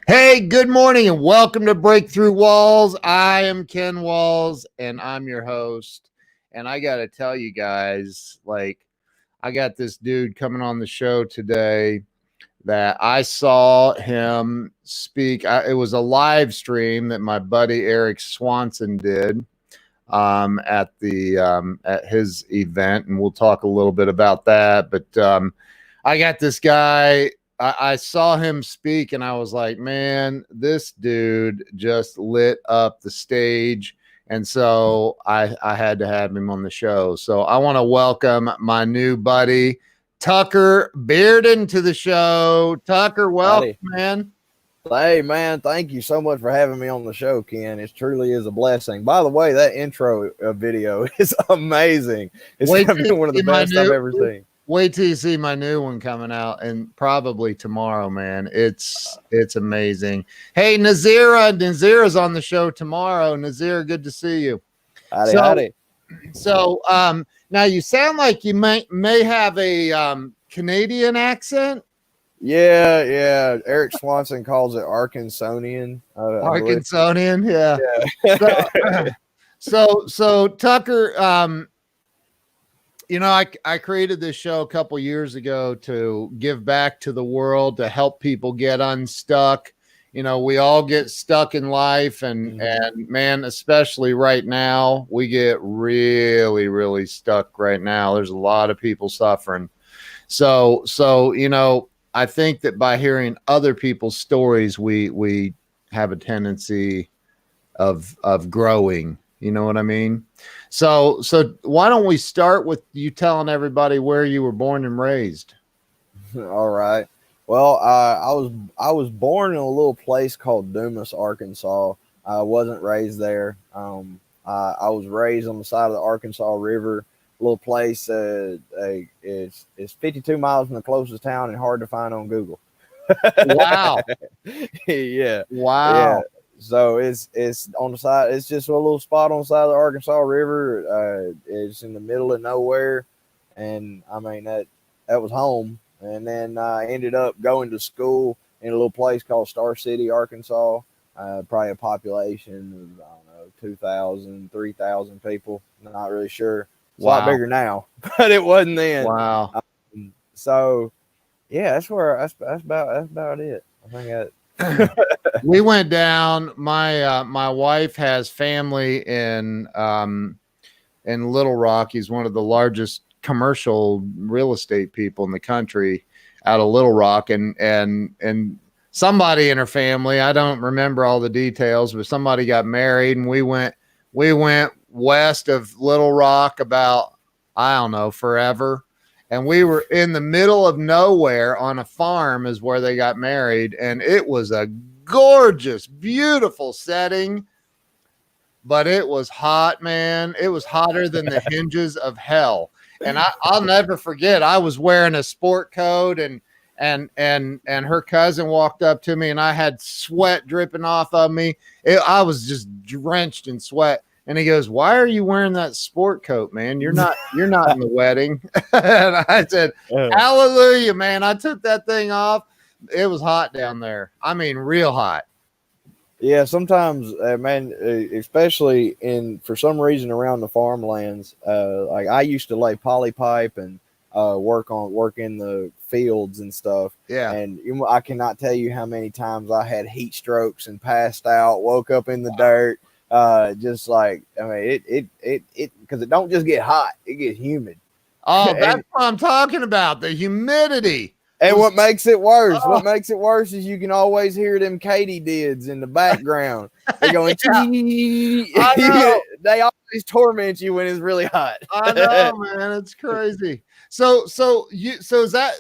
Hey, good morning and welcome to Breakthrough Walls. I am Ken Walls and I'm your host. And I got to tell you guys, I got this dude coming on the show today that I saw him speak. It was a live stream that my buddy Eric Swanson did at his event, and we'll talk a little bit about that. But I got this guy. I saw him speak, and I was like, man, this dude just lit up the stage. And so I had to have him on the show. So I want to welcome my new buddy, Tucker Beardon, to the show. Tucker, welcome, Howdy. man. Hey, man, thank you so much for having me on the show, Ken. It truly is a blessing. By the way, that intro video is amazing. It's Wait going to till be one of you the see my best I've new ever seen. Wait till you see my new one coming out, and probably tomorrow, man. It's amazing. Hey, Nazira's on the show tomorrow. Nazira, good to see you. Howdy, So, howdy. now you sound like you may have a Canadian accent. Yeah. Eric Swanson calls it Arkansonian. I believe. Arkansonian, yeah. Yeah. So Tucker, I created this show a couple years ago to give back to the world, to help people get unstuck. We all get stuck in life, and man, especially right now, we get really, really stuck right now. There's a lot of people suffering. So I think that by hearing other people's stories, we have a tendency of growing. You know what I mean? So why don't we start with you telling everybody where you were born and raised? All right. Well, I was born in a little place called Dumas, Arkansas. I wasn't raised there. I was raised on the side of the Arkansas River. A little place. It's 52 miles from the closest town and hard to find on Google. Wow. Yeah. Wow. Yeah. So it's on the side. It's just a little spot on the side of the Arkansas River. It's in the middle of nowhere, and I mean that was home. And then I ended up going to school in a little place called Star City, Arkansas. Probably a population of, I don't know, 2,000, 3,000 people. Not really sure. It's a lot bigger now, but it wasn't then. Wow. So yeah, that's about it. I think that. We went down. My wife has family in Little Rock. He's one of the largest commercial real estate people in the country out of Little Rock, and somebody in her family, I don't remember all the details, but somebody got married, and we went west of Little Rock about, I don't know, forever. And we were in the middle of nowhere on a farm is where they got married. And it was a gorgeous, beautiful setting, but it was hot, man. It was hotter than the hinges of hell. And I'll never forget, I was wearing a sport coat, and her cousin walked up to me, and I had sweat dripping off of me. I was just drenched in sweat. And he goes, "Why are you wearing that sport coat, man? You're not in the wedding." And I said, "Hallelujah, man." I took that thing off. It was hot down there. I mean, real hot. Yeah, sometimes, man, especially for some reason around the farmlands, like I used to lay poly pipe and work in the fields and stuff. Yeah. And I cannot tell you how many times I had heat strokes and passed out, woke up in the dirt. Just like, I mean, it because it don't just get hot, it gets humid. Oh, that's what I'm talking about. The humidity. And what makes it worse? What makes it worse is you can always hear them katydids in the background. They're going. They always torment you when it's really hot. I know, man. It's crazy. So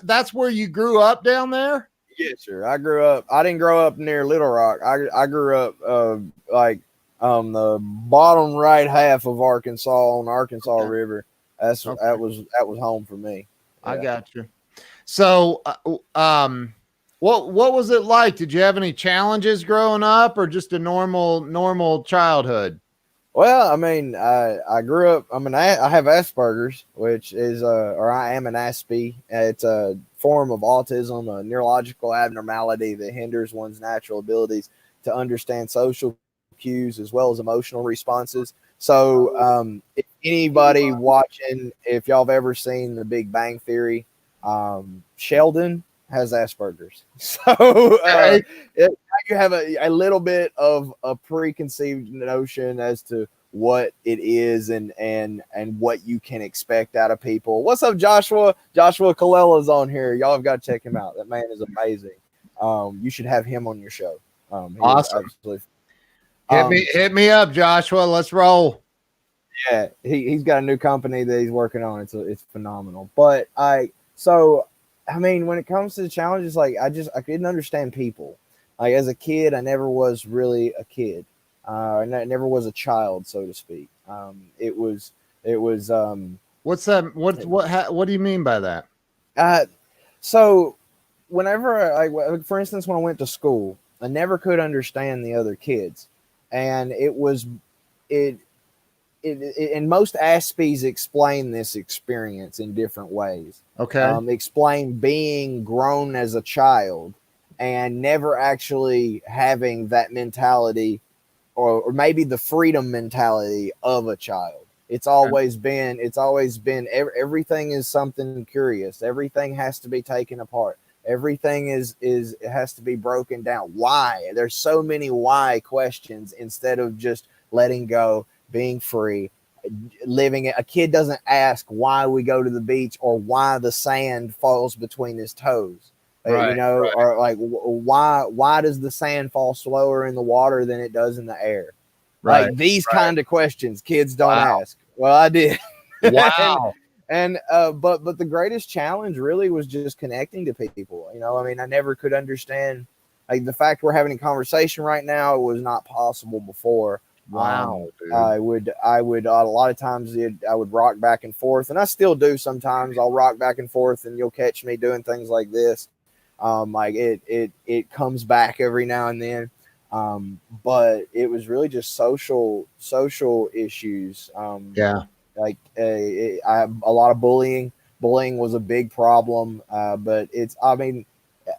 that's where you grew up down there? Yes, sir. I didn't grow up near Little Rock. I grew up the bottom right half of Arkansas on the Arkansas River. That was home for me. Yeah. I got you. So, what was it like? Did you have any challenges growing up, or just a normal childhood? Well, I mean, I grew up. I mean, I have Asperger's, which is or I am an Aspie. It's form of autism, a neurological abnormality that hinders one's natural abilities to understand social cues as well as emotional responses. So, if anybody watching, if y'all have ever seen The Big Bang Theory, Sheldon has Asperger's. So, Okay. you have a little bit of a preconceived notion as to what it is and what you can expect out of people. What's up, Joshua? Joshua Colella's on here. Y'all have got to check him out. That man is amazing. You should have him on your show. Awesome. Absolutely. Hit me up, Joshua. Let's roll. Yeah, he's got a new company that he's working on. It's phenomenal. But I mean, when it comes to the challenges, like I couldn't understand people. Like as a kid, I never was really a kid. I never was a child, so to speak. It was What's that? What do you mean by that? So whenever for instance, when I went to school, I never could understand the other kids, and it and most Aspies explain this experience in different ways. Okay. Explain being grown as a child and never actually having that mentality or maybe the freedom mentality of a child. It's always been everything is something curious. Everything has to be taken apart. Everything it has to be broken down. Why? There's so many why questions instead of just letting go, being free, living it. A kid doesn't ask why we go to the beach or why the sand falls between his toes. Right, or like why does the sand fall slower in the water than it does in the air? right. Like these kind of questions kids don't ask. Well, I did. Wow. But the greatest challenge really was just connecting to people. I mean, I never could understand like the fact we're having a conversation right now was not possible before. Wow, dude. I would a lot of times I would rock back and forth, and I still do sometimes. I'll rock back and forth, and you'll catch me doing things like this. Like it comes back every now and then. But it was really just social issues. Yeah. Like a lot of bullying. Bullying was a big problem. But I mean,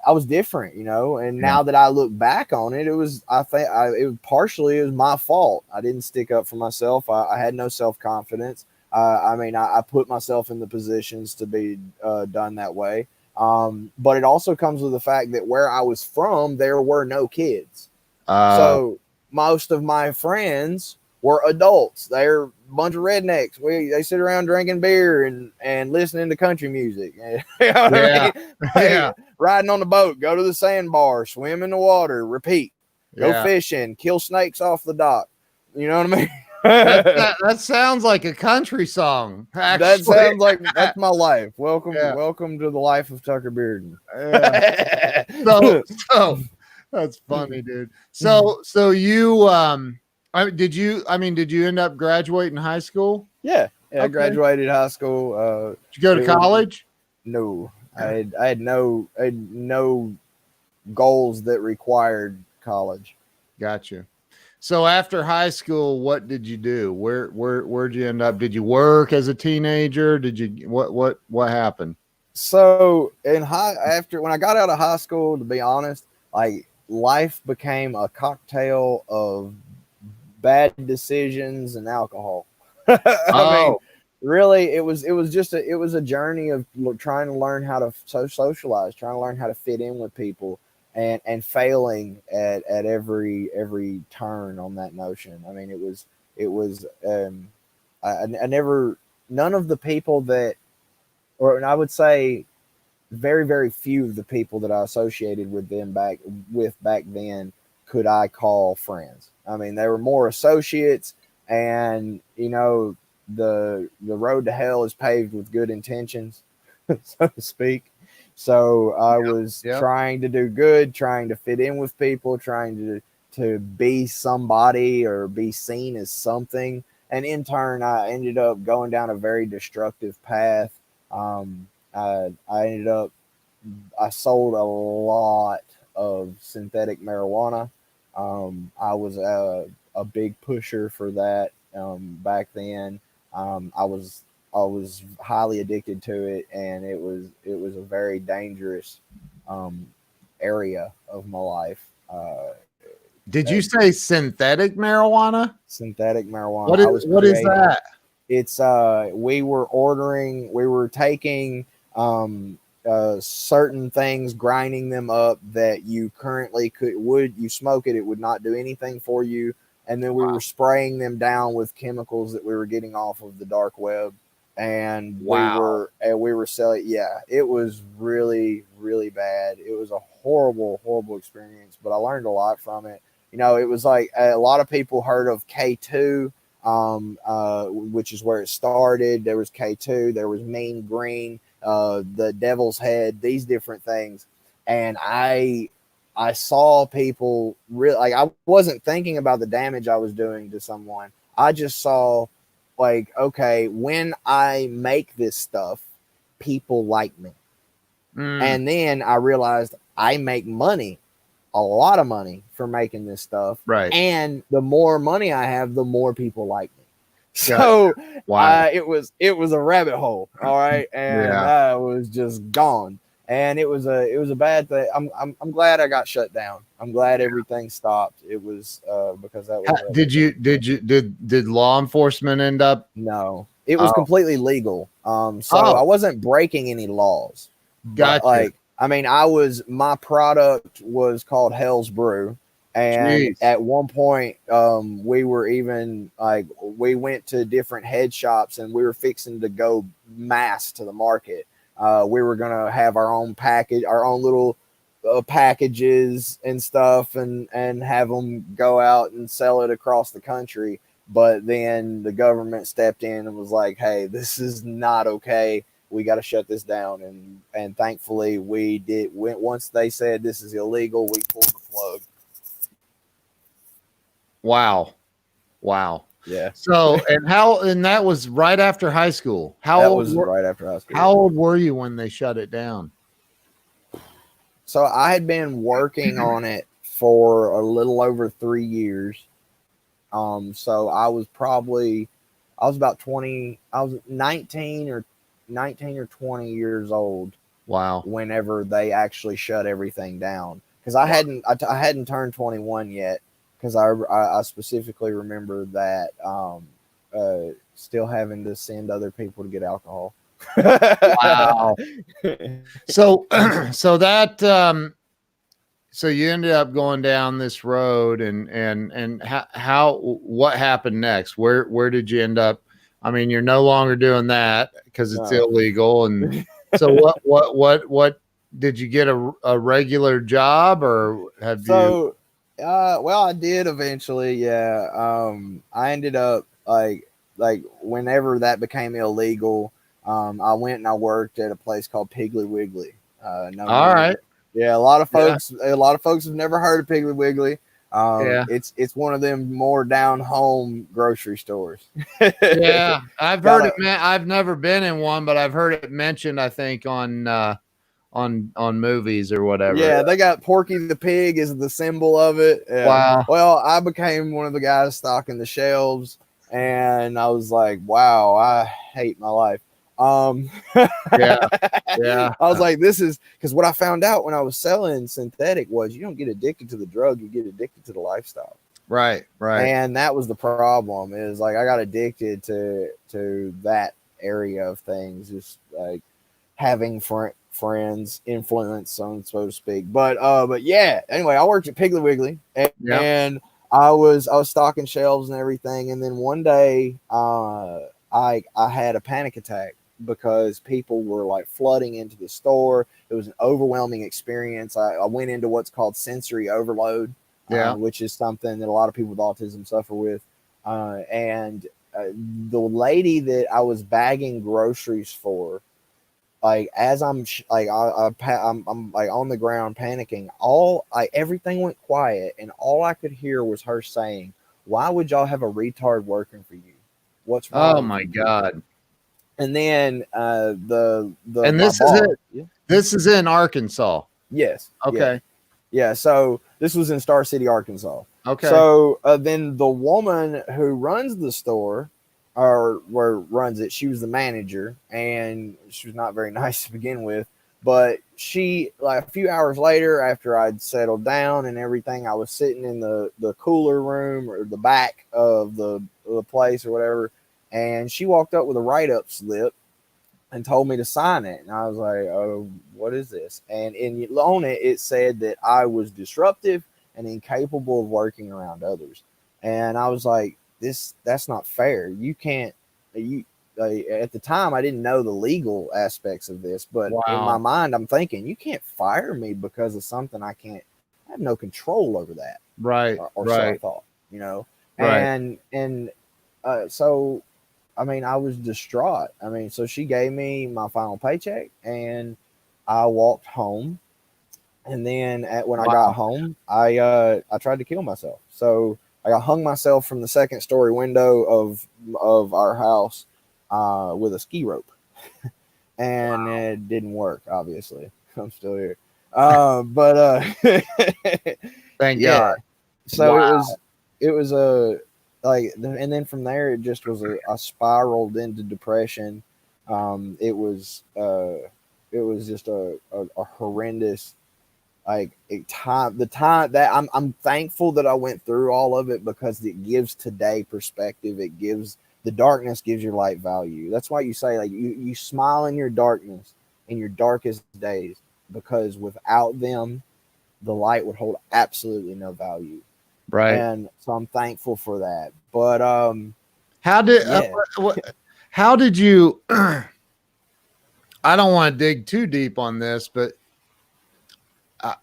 I was different, and now that I look back on it, it partially was my fault. I didn't stick up for myself. I had no self-confidence. I mean, I put myself in the positions to be done that way. But it also comes with the fact that where I was from, there were no kids. So most of my friends were adults. They're a bunch of rednecks. They sit around drinking beer and listening to country music. You know what I mean? Yeah. Riding on the boat, go to the sandbar, swim in the water, repeat, go Yeah. fishing, kill snakes off the dock. You know what I mean? That sounds like a country song. Actually. That sounds like that's my life. Welcome to the life of Tucker Beardon. Yeah. So that's funny, dude. So you did you end up graduating high school? Yeah. I graduated high school. Did you go to college? No. I had no goals that required college. Gotcha. So after high school, what did you do? Where'd you end up? Did you work as a teenager? Did you what happened? So when I got out of high school, to be honest, like life became a cocktail of bad decisions and alcohol. I mean, really, it was a journey of trying to learn how to socialize, trying to learn how to fit in with people, and failing at every turn on that notion. I mean, it was I never none of the people that, or I would say very, very few of the people that I associated with them back then could I call friends. I mean, they were more associates, and the road to hell is paved with good intentions, so to speak. So I was trying to do good, trying to fit in with people, trying to be somebody or be seen as something. And in turn, I ended up going down a very destructive path. I sold a lot of synthetic marijuana. I was a big pusher for that back then. I was was highly addicted to it, and it was a very dangerous area of my life. Did you say synthetic marijuana? Synthetic marijuana. What is that? It's we were taking certain things, grinding them up that you currently you smoke it would not do anything for you, and then we were spraying them down with chemicals that we were getting off of the dark web, and we were selling. Yeah, it was really, really bad. It was a horrible experience, but I learned a lot from it. You know, it was like a lot of people heard of K2, which is where it started. There was K2, there was Mean Green, the Devil's Head, these different things. And I saw people really, like, I wasn't thinking about the damage I was doing to someone. I just saw, like, okay, when I make this stuff, people like me. And then I realized I make money, a lot of money, for making this stuff. Right. And the more money I have, the more people like me. So it was a rabbit hole. All right. And I was just gone. And it was a bad thing. I'm glad I got shut down. I'm glad everything stopped. It was because that was did law enforcement end up? No. It was completely legal. I wasn't breaking any laws. Gotcha. But, like, I mean, my product was called Hell's Brew. And at one point, we were even like, we went to different head shops and we were fixing to go mass to the market. We were going to have our own package, our own little packages and stuff, and have them go out and sell it across the country. But then the government stepped in and was like, hey, this is not okay. We got to shut this down. And thankfully we did. Once they said this is illegal, we pulled the plug. Wow. Yeah. So, and that was right after high school. Right after high school. How old were you when they shut it down? So I had been working on it for a little over 3 years. So I was about 20. I was 19 or 20 years old. Wow. Whenever they actually shut everything down, because I hadn't turned 21 yet. Because I specifically remember that still having to send other people to get alcohol. Wow. So you ended up going down this road, and what happened next? Where did you end up? I mean, you're no longer doing that because it's illegal. And so what did you get a regular job, or have you? Well, I did eventually. Yeah. I ended up like whenever that became illegal, I went and I worked at a place called Piggly Wiggly. All right. Yeah. A lot of folks have never heard of Piggly Wiggly. It's one of them more down home grocery stores. Yeah. I've heard it. I've never been in one, but I've heard it mentioned, I think, on movies or whatever. Yeah, they got Porky the Pig is the symbol of it. Yeah. Wow. Well, I became one of the guys stocking the shelves, and I was like, wow, I hate my life. Yeah. I was like, this is because what I found out when I was selling synthetic was you don't get addicted to the drug, you get addicted to the lifestyle. Right. And that was the problem, is like I got addicted to that area of things, just like having friends, influence, so to speak. But yeah, anyway, I worked at Piggly Wiggly, and I was stocking shelves and everything. And then one day, I had a panic attack because people were like flooding into the store. It was an overwhelming experience. I went into what's called sensory overload, which is something that a lot of people with autism suffer with. And the lady that I was bagging groceries for, like, as I'm like I'm like on the ground panicking, everything went quiet, and all I could hear was her saying, "Why would y'all have a retard working for you? What's wrong?" Oh my God! And then this is in Arkansas. Yes. Okay. Yeah. So this was in Star City, Arkansas. Okay. So then the woman who runs the store, where runs it. She was the manager, and she was not very nice to begin with. But she, like a few hours later, after I'd settled down and everything, I was sitting in the cooler room or the back of the place or whatever, and she walked up with a write-up slip and told me to sign it. And I was like, "Oh, what is this?" And on it, it said that I was disruptive and incapable of working around others. And I was like, that's not fair. You can't, you, at the time, I didn't know the legal aspects of this, but in my Wow. mind, I'm thinking, you can't fire me because of something I have no control over that. Right. Or so I Right. thought, you know? Right. So I mean, I was distraught. I mean, so she gave me my final paycheck, and I walked home. And then when I got Wow. home, I tried to kill myself. So I hung myself from the second story window of our house with a ski rope, and it didn't work. Obviously, I'm still here. But Thank yeah, God. so Wow. it was a like, and then from there it just was I spiraled into depression. It was just a horrendous, like, a time, the time that I'm thankful that I went through all of it, because it gives today perspective. It gives, the darkness gives your light value. That's why you say, like, you smile in your darkness, in your darkest days, because without them the light would hold absolutely no value. Right. And so I'm thankful for that. But How did yeah. how did you I don't want to dig too deep on this, but I,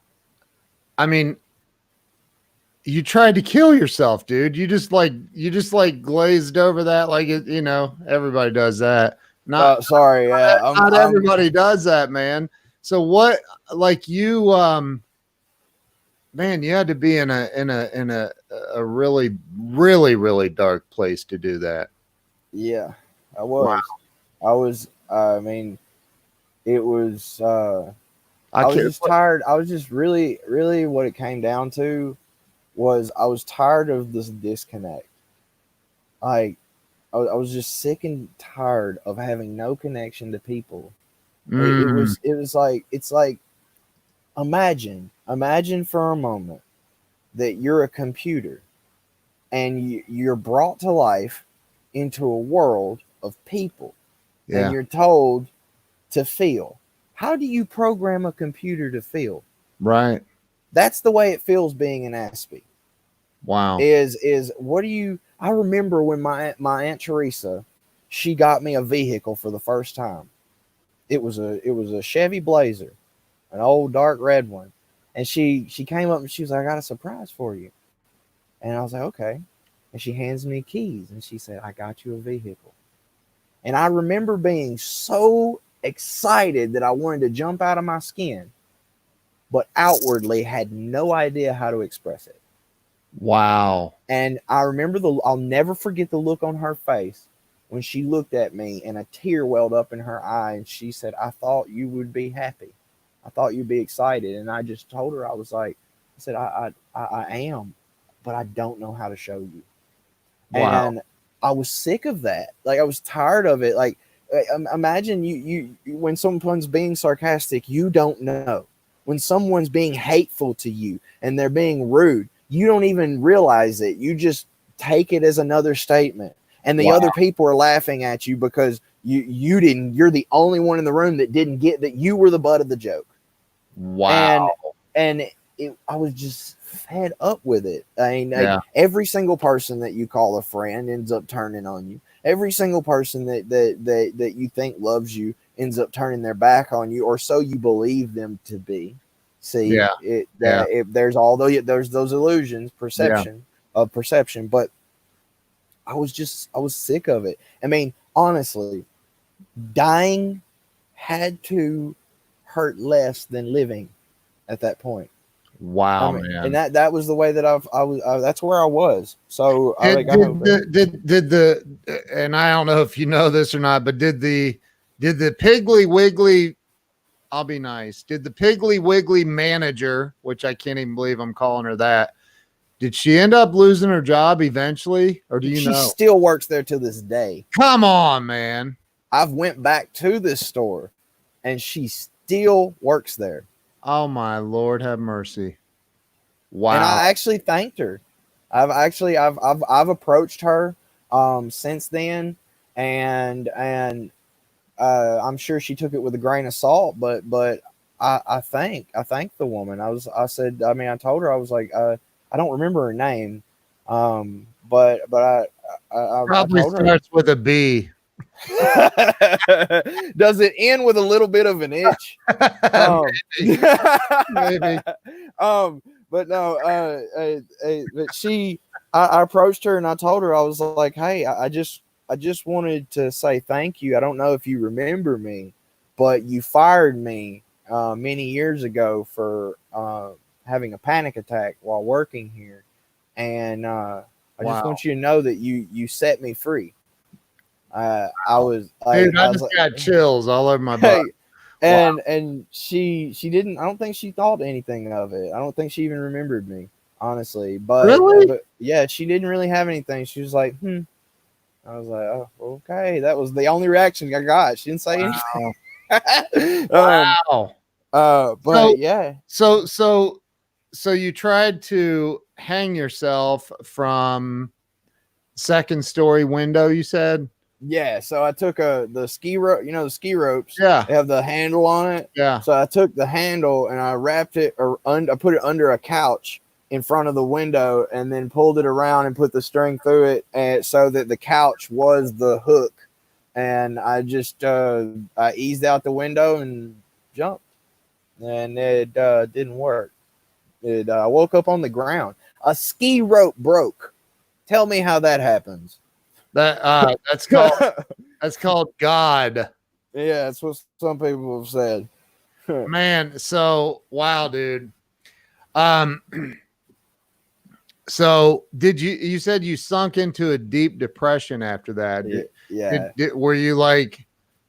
I mean, you tried to kill yourself, dude. You just like glazed over that like it, everybody does that. Not Sorry, yeah, not I'm everybody does that, man. So what, like, you man, you had to be in a really really dark place to do that. yeah, I Wow. was. I mean, it was I I was can't. just tired. I was just really what it came down to was I was tired of this disconnect. Like, I was just sick and tired of having no connection to people. Mm, It was like, it's like, imagine for a moment that you're a computer, and you're brought to life into a world of people, and yeah. you're told to feel. How do you program a computer to feel? Right. That's the way it feels being an Aspie. Wow. Is what do you? I remember when my Aunt Teresa, she got me a vehicle for the first time. It was a Chevy Blazer, an old dark red one, and she came up and she was like, "I got a surprise for you," and I was like, "Okay," and she hands me keys and she said, "I got you a vehicle," and I remember being so excited that I wanted to jump out of my skin, but outwardly had no idea how to express it. Wow. And I remember I'll never forget the look on her face when she looked at me and a tear welled up in her eye. And she said, "I thought you would be happy. I thought you'd be excited." And I just told her, I was like, I said, I am, but I don't know how to show you. Wow. And I was sick of that. Like, I was tired of it. Like, imagine when someone's being sarcastic, you don't know. When someone's being hateful to you and they're being rude, you don't even realize it. You just take it as another statement. And the Wow. other people are laughing at you because you didn't, you're the only one in the room that didn't get that you were the butt of the joke. Wow. And I was just fed up with it. I mean, like, Yeah. every single person that you call a friend ends up turning on you. Every single person that you think loves you ends up turning their back on you, or so you believe them to be. See, Yeah. Yeah. there's those illusions, Yeah. perception, but I was sick of it. I mean, honestly, dying had to hurt less than living at that point. I Wow, mean, and man. that was the way that I was. That's where I was. So I Did like, I hope. and I don't know if you know this or not, but did the Piggly Wiggly, I'll be nice. Did the Piggly Wiggly manager, which I can't even believe I'm calling her that, Did she end up losing her job eventually, or do you She know? still works there to this day. Come on, man. I've went back to this store, and she still works there. Oh my Lord, have mercy. Wow. And I actually thanked her. I've approached her since then, and I'm sure she took it with a grain of salt, but I thank the woman. I told her, I was like, I don't remember her name, but I Probably told her. starts with a B. Does it end with a little bit of an itch? Maybe. Maybe. But no, but I approached her and I told her, I was like, hey, I just wanted to say thank you. I don't know if you remember me, but you fired me many years ago for having a panic attack while working here, and I just want you to know that you set me free. I was like, dude, I just got chills all over my body. And she didn't. I don't think she thought anything of it. I don't think she even remembered me, honestly. But, really? But yeah, she didn't really have anything. She was like, I was like, oh, okay. That was the only reaction I got. She didn't say anything. Wow. But yeah. So you tried to hang yourself from second story window, you said? Yeah, so I took the ski rope, the ski ropes. Yeah. They have the handle on it. Yeah. So I took the handle and I wrapped it, I put it under a couch in front of the window, and then pulled it around and put the string through it, and so that the couch was the hook. And I just I eased out the window and jumped, and it didn't work. I woke up on the ground. A ski rope broke. Tell me how that happens. That's called God. Yeah, that's what some people have said. Man, so wow, dude. So you said you sunk into a deep depression after that? Yeah. Were you like,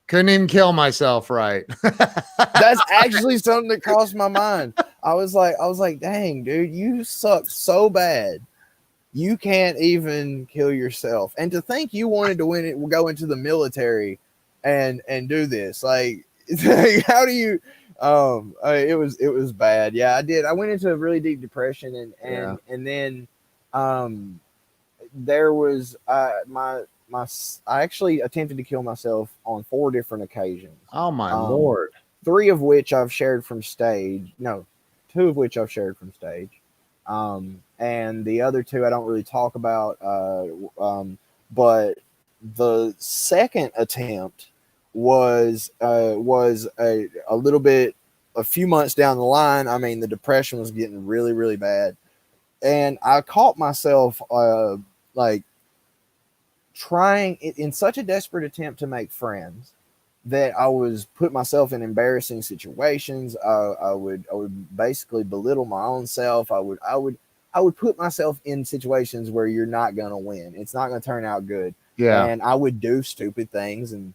couldn't even kill myself, right? That's actually something that crossed my mind. I was like, dang, dude, you suck so bad. You can't even kill yourself. And to think you wanted to go into the military and do this. Like, how do you it was bad. Yeah, I did. I went into a really deep depression, and then there was I actually attempted to kill myself on 4 different occasions. Oh my Lord. 3 of which I've shared from stage. No, 2 of which I've shared from stage. And the other 2 I don't really talk about. But the second attempt was a little bit, a few months down the line. I mean, the depression was getting really, really bad, and I caught myself like trying in such a desperate attempt to make friends that I was put myself in embarrassing situations. I would basically belittle my own self. I would put myself in situations where you're not gonna win. It's not gonna turn out good. Yeah. And I would do stupid things, and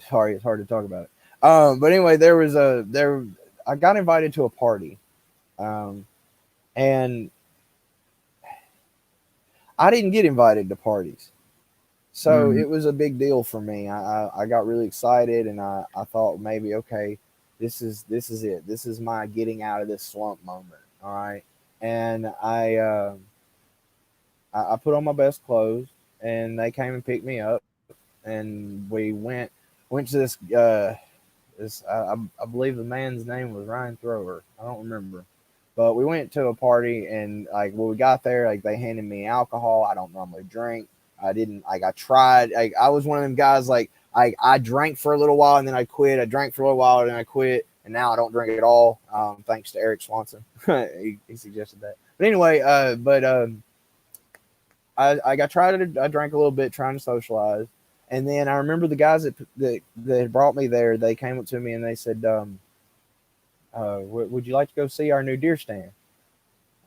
sorry, it's hard to talk about it. But anyway, I got invited to a party, and I didn't get invited to parties. So it was a big deal for me. I got really excited, and I thought maybe, okay, this is it. This is my getting out of this slump moment. All right. And I put on my best clothes, and they came and picked me up, and we went to this I believe the man's name was Ryan Thrower. I don't remember. But we went to a party, and like when we got there, like they handed me alcohol. I don't normally drink. I didn't, like, I tried. Like, I was one of them guys, like, I drank for a little while and then I quit. I drank for a little while and then I quit. And now I don't drink at all. Thanks to Eric Swanson. he suggested that. But anyway, I drank a little bit trying to socialize. And then I remember the guys that had brought me there, they came up to me and they said, would you like to go see our new deer stand?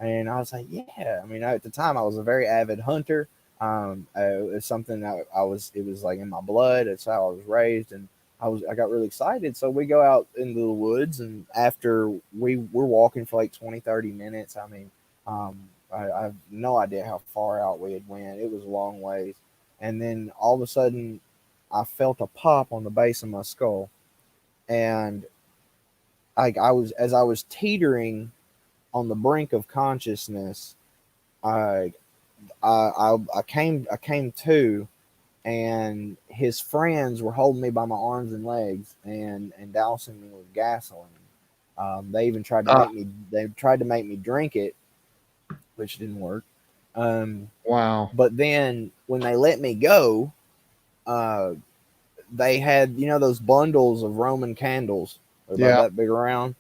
And I was like, yeah. I mean, at the time I was a very avid hunter. It was something that it was like in my blood. It's how I was raised. I got really excited. So we go out into the woods, and after we're walking for like 20, 30 minutes. I mean, I have no idea how far out we had went. It was a long ways. And then all of a sudden I felt a pop on the base of my skull. And I was, as I was teetering on the brink of consciousness, I I came to, and his friends were holding me by my arms and legs and dousing me with gasoline. They even tried to Uh, make me. They tried to make me drink it, which didn't work. Um, wow. but then when they let me go, uh, they had, those bundles of Roman candles. They're about Yeah. that big around.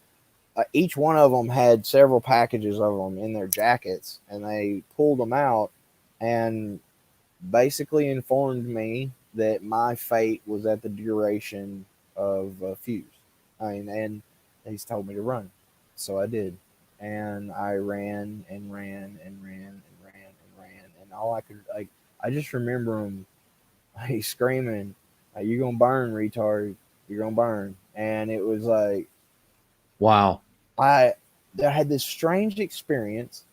Each one of them had several packages of them in their jackets, and they pulled them out and basically informed me that my fate was at the duration of a fuse. I mean, and he's told me to run, so I did, and I ran and ran and ran and ran and ran, and all I could, like, I just remember him like screaming, "You gonna burn, retard! You're gonna burn!" And it was like Wow. I had this strange experience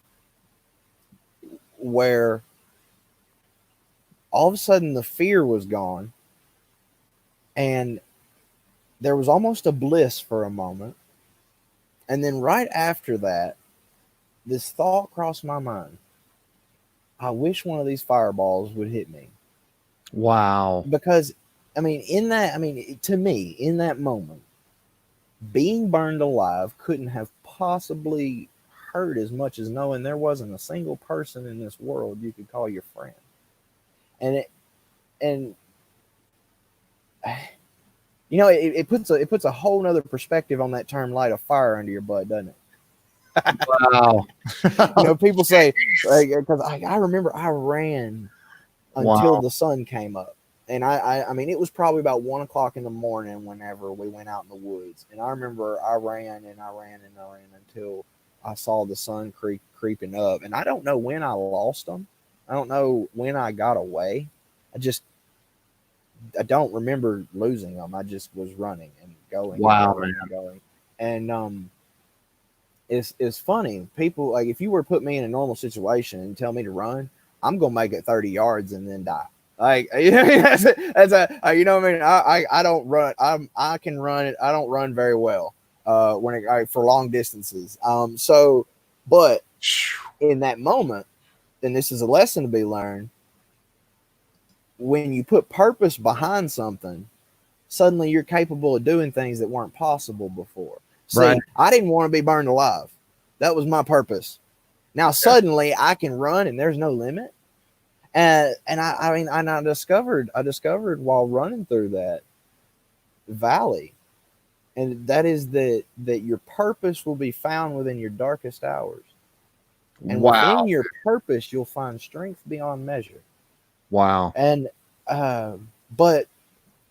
where all of a sudden the fear was gone, and there was almost a bliss for a moment. And then right after that, this thought crossed my mind. I wish one of these fireballs would hit me. Wow. Because, to me, in that moment, being burned alive couldn't have possibly hurt as much as knowing there wasn't a single person in this world you could call your friend. And and it puts a whole nother perspective on that term "light a fire under your butt," doesn't it? Wow. People say, like, because I remember I ran until Wow. the sun came up, and I mean, it was probably about 1 o'clock in the morning whenever we went out in the woods, and I remember I ran and I ran and I ran until I saw the sun creeping up, and I don't know when I lost them. I don't know when I got away. I don't remember losing them. I just was running and going and Wow, going man. and going, and it's funny. People, like, if you were to put me in a normal situation and tell me to run, I'm gonna make it 30 yards and then die. Like, that's you know what I mean. I don't run. I can run it. I don't run very well. For long distances. But in that moment, and this is a lesson to be learned. When you put purpose behind something, suddenly you're capable of doing things that weren't possible before. Right. See, I didn't want to be burned alive. That was my purpose. Now suddenly I can run and there's no limit. And I discovered while running through that valley, and that is that your purpose will be found within your darkest hours. And within Wow. your purpose you'll find strength beyond measure. Wow. And uh but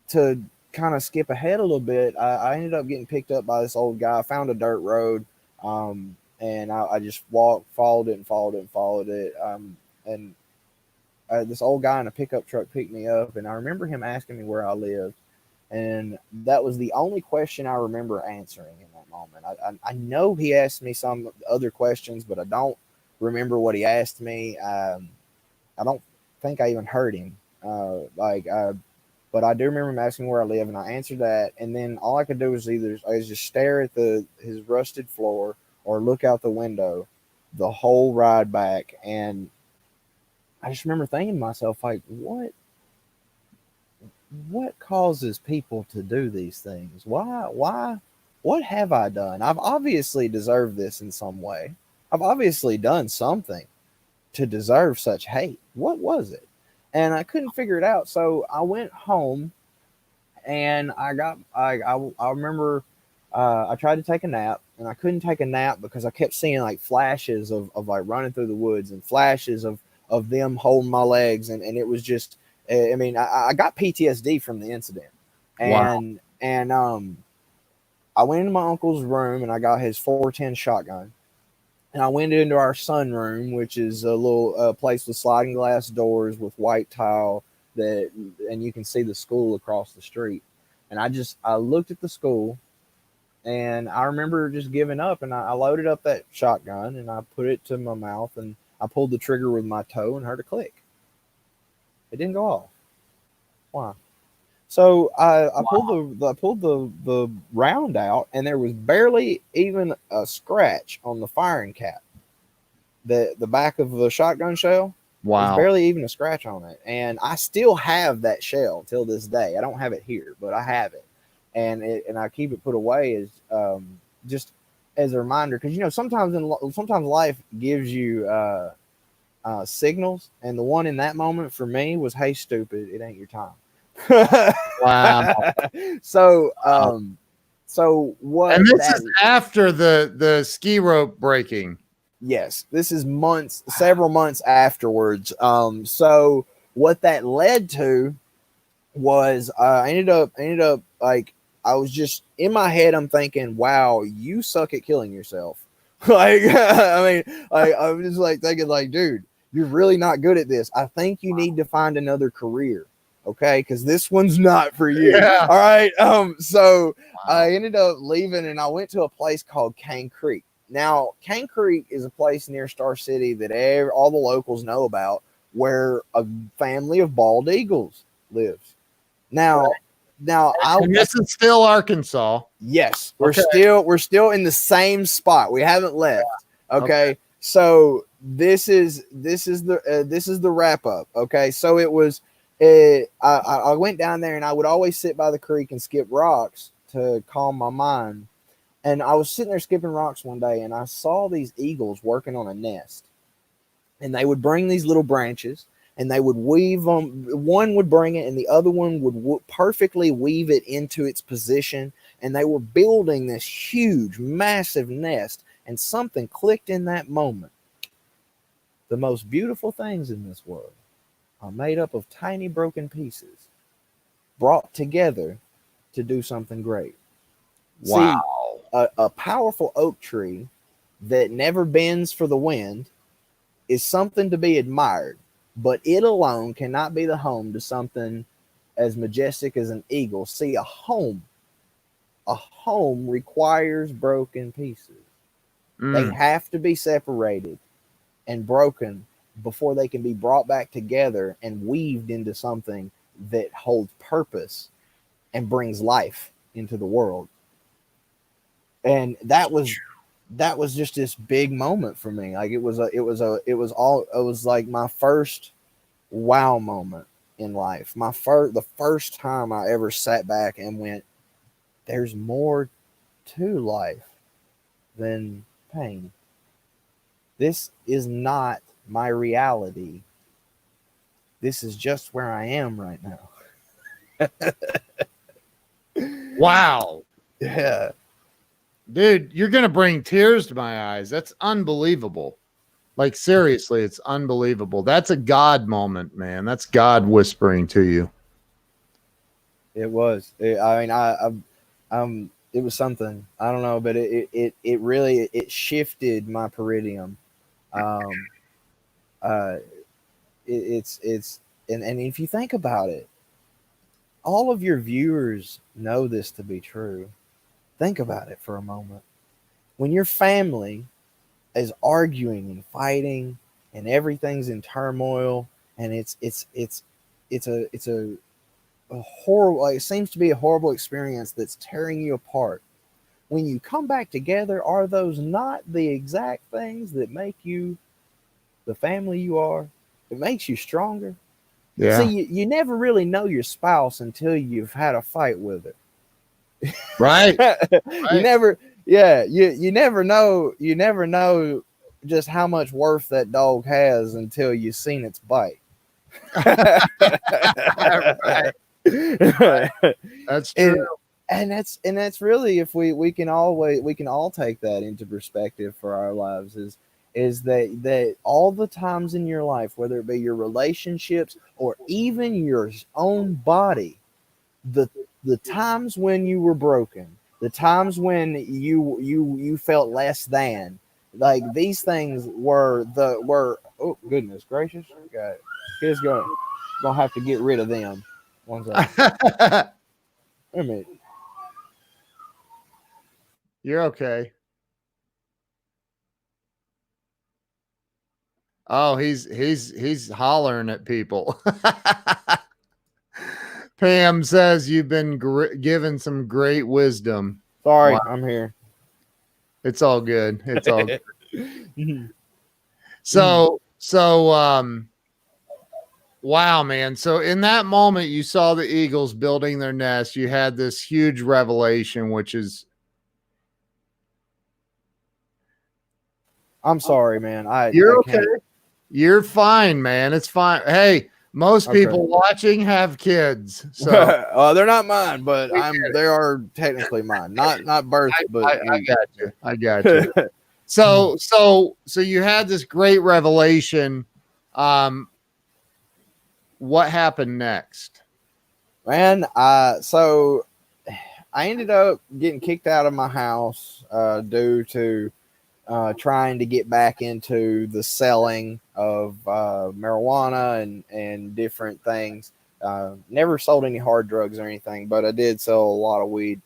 to kind of skip ahead a little bit, I ended up getting picked up by this old guy. I found a dirt road, and I just followed it and followed it and followed it. And This old guy in a pickup truck picked me up, and I remember him asking me where I lived, and that was the only question I remember answering in that moment. I know he asked me some other questions, but I don't remember what he asked me. I don't think I even heard him. But I do remember him asking where I live, and I answered that. And then all I could do was just stare at his rusted floor or look out the window the whole ride back. And I just remember thinking to myself, like, what causes people to do these things? Why? What have I done? I've obviously deserved this in some way. I've obviously done something to deserve such hate. What was it? And I couldn't figure it out. So I went home, and I remember I tried to take a nap, and I couldn't take a nap because I kept seeing like flashes of like running through the woods and flashes of them holding my legs, and it was just, I got PTSD from the incident. Wow. And I went into my uncle's room, and I got his 410 shotgun, and I went into our sunroom, which is a little place with sliding glass doors with white tile, and you can see the school across the street. And I looked at the school, and I remember just giving up, and I loaded up that shotgun and I put it to my mouth and I pulled the trigger with my toe and heard a click. It didn't go off. Why? So I pulled the round out, and there was barely even a scratch on the firing cap. The back of the shotgun shell. There's Wow. barely even a scratch on it. And I still have that shell till this day. I don't have it here, but I have it. And I keep it put away as just as a reminder, because sometimes life gives you signals, and the one in that moment for me was, "Hey, stupid, it ain't your time." Wow. So so what? And this is after the ski rope breaking. Yes, this is several months afterwards. So what that led to was I ended up like, I was just in my head, I'm thinking, wow, you suck at killing yourself. Like, I mean, I was just like thinking, like, dude, you're really not good at this. I think you need to find another career. Okay, because this one's not for you. Yeah. All right. So I ended up leaving, and I went to a place called Cane Creek. Now, Cane Creek is a place near Star City that all the locals know about, where a family of bald eagles lives. Now, and this is still Arkansas. Yes, we're still in the same spot. We haven't left. Okay. So this is the wrap up. Okay, so it was. I went down there, and I would always sit by the creek and skip rocks to calm my mind. And I was sitting there skipping rocks one day, and I saw these eagles working on a nest. And they would bring these little branches, and they would weave them. One would bring it, and the other one would perfectly weave it into its position. And they were building this huge, massive nest. And something clicked in that moment. The most beautiful things in this world are made up of tiny broken pieces brought together to do something great. Wow. See, a powerful oak tree that never bends for the wind is something to be admired, but it alone cannot be the home to something as majestic as an eagle. See, a home requires broken pieces. They have to be separated and broken before they can be brought back together and weaved into something that holds purpose and brings life into the world. And that was just this big moment for me. Like, it was like my first wow moment in life. The first time I ever sat back and went, there's more to life than pain. This is not my reality. This is just where I am right now. Wow. Yeah. Dude, you're going to bring tears to my eyes. That's unbelievable. Like, seriously, it's unbelievable. That's a God moment, man. That's God whispering to you. It was. It was something. I don't know, but it really shifted my peridium. It's and if you think about it, all of your viewers know this to be true. Think about it for a moment. When your family is arguing and fighting, and everything's in turmoil, and it's a horrible, like, it seems to be a horrible experience that's tearing you apart. When you come back together, are those not the exact things that make you the family you are? It makes you stronger. Yeah. See, you never really know your spouse until you've had a fight with her. Right. You never know just how much worth that dog has until you've seen its bite. Right. That's true. And that's really, if we can all take that into perspective for our lives, is that all the times in your life, whether it be your relationships or even your own body, the times when you were broken, the times when you felt less than, like, these things were oh, goodness gracious, gonna have to get rid of them. One second. Wait a minute. You're okay. Oh, he's hollering at people. Pam says you've been given some great wisdom. Sorry, Wow. I'm here. It's all good. It's all good. Mhm. So wow, man. So in that moment you saw the eagles building their nest. You had this huge revelation, which is I'm sorry, man. I you're okay. can't. You're fine, man. It's fine. Hey, most Okay. people watching have kids. So They're not mine, but we get they are technically mine. Not birth, but I got you. I got you. So you had this great revelation. What happened next? Man, so I ended up getting kicked out of my house due to trying to get back into the selling of marijuana and different things. Never sold any hard drugs or anything, but I did sell a lot of weed.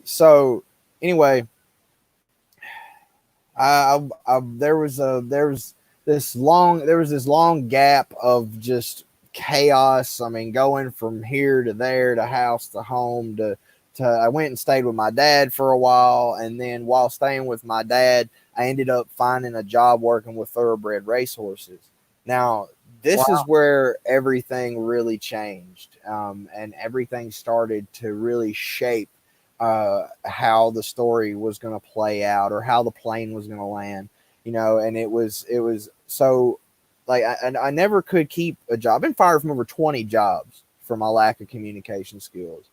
So anyway, there was this long gap of just chaos. I mean, going from here to there to house to home to I went and stayed with my dad for a while, and then while staying with my dad, I ended up finding a job working with thoroughbred racehorses. Now, this is where everything really changed, and everything started to really shape how the story was going to play out or how the plane was going to land, and it was so like I never could keep a job. I've been fired from over 20 jobs for my lack of communication skills.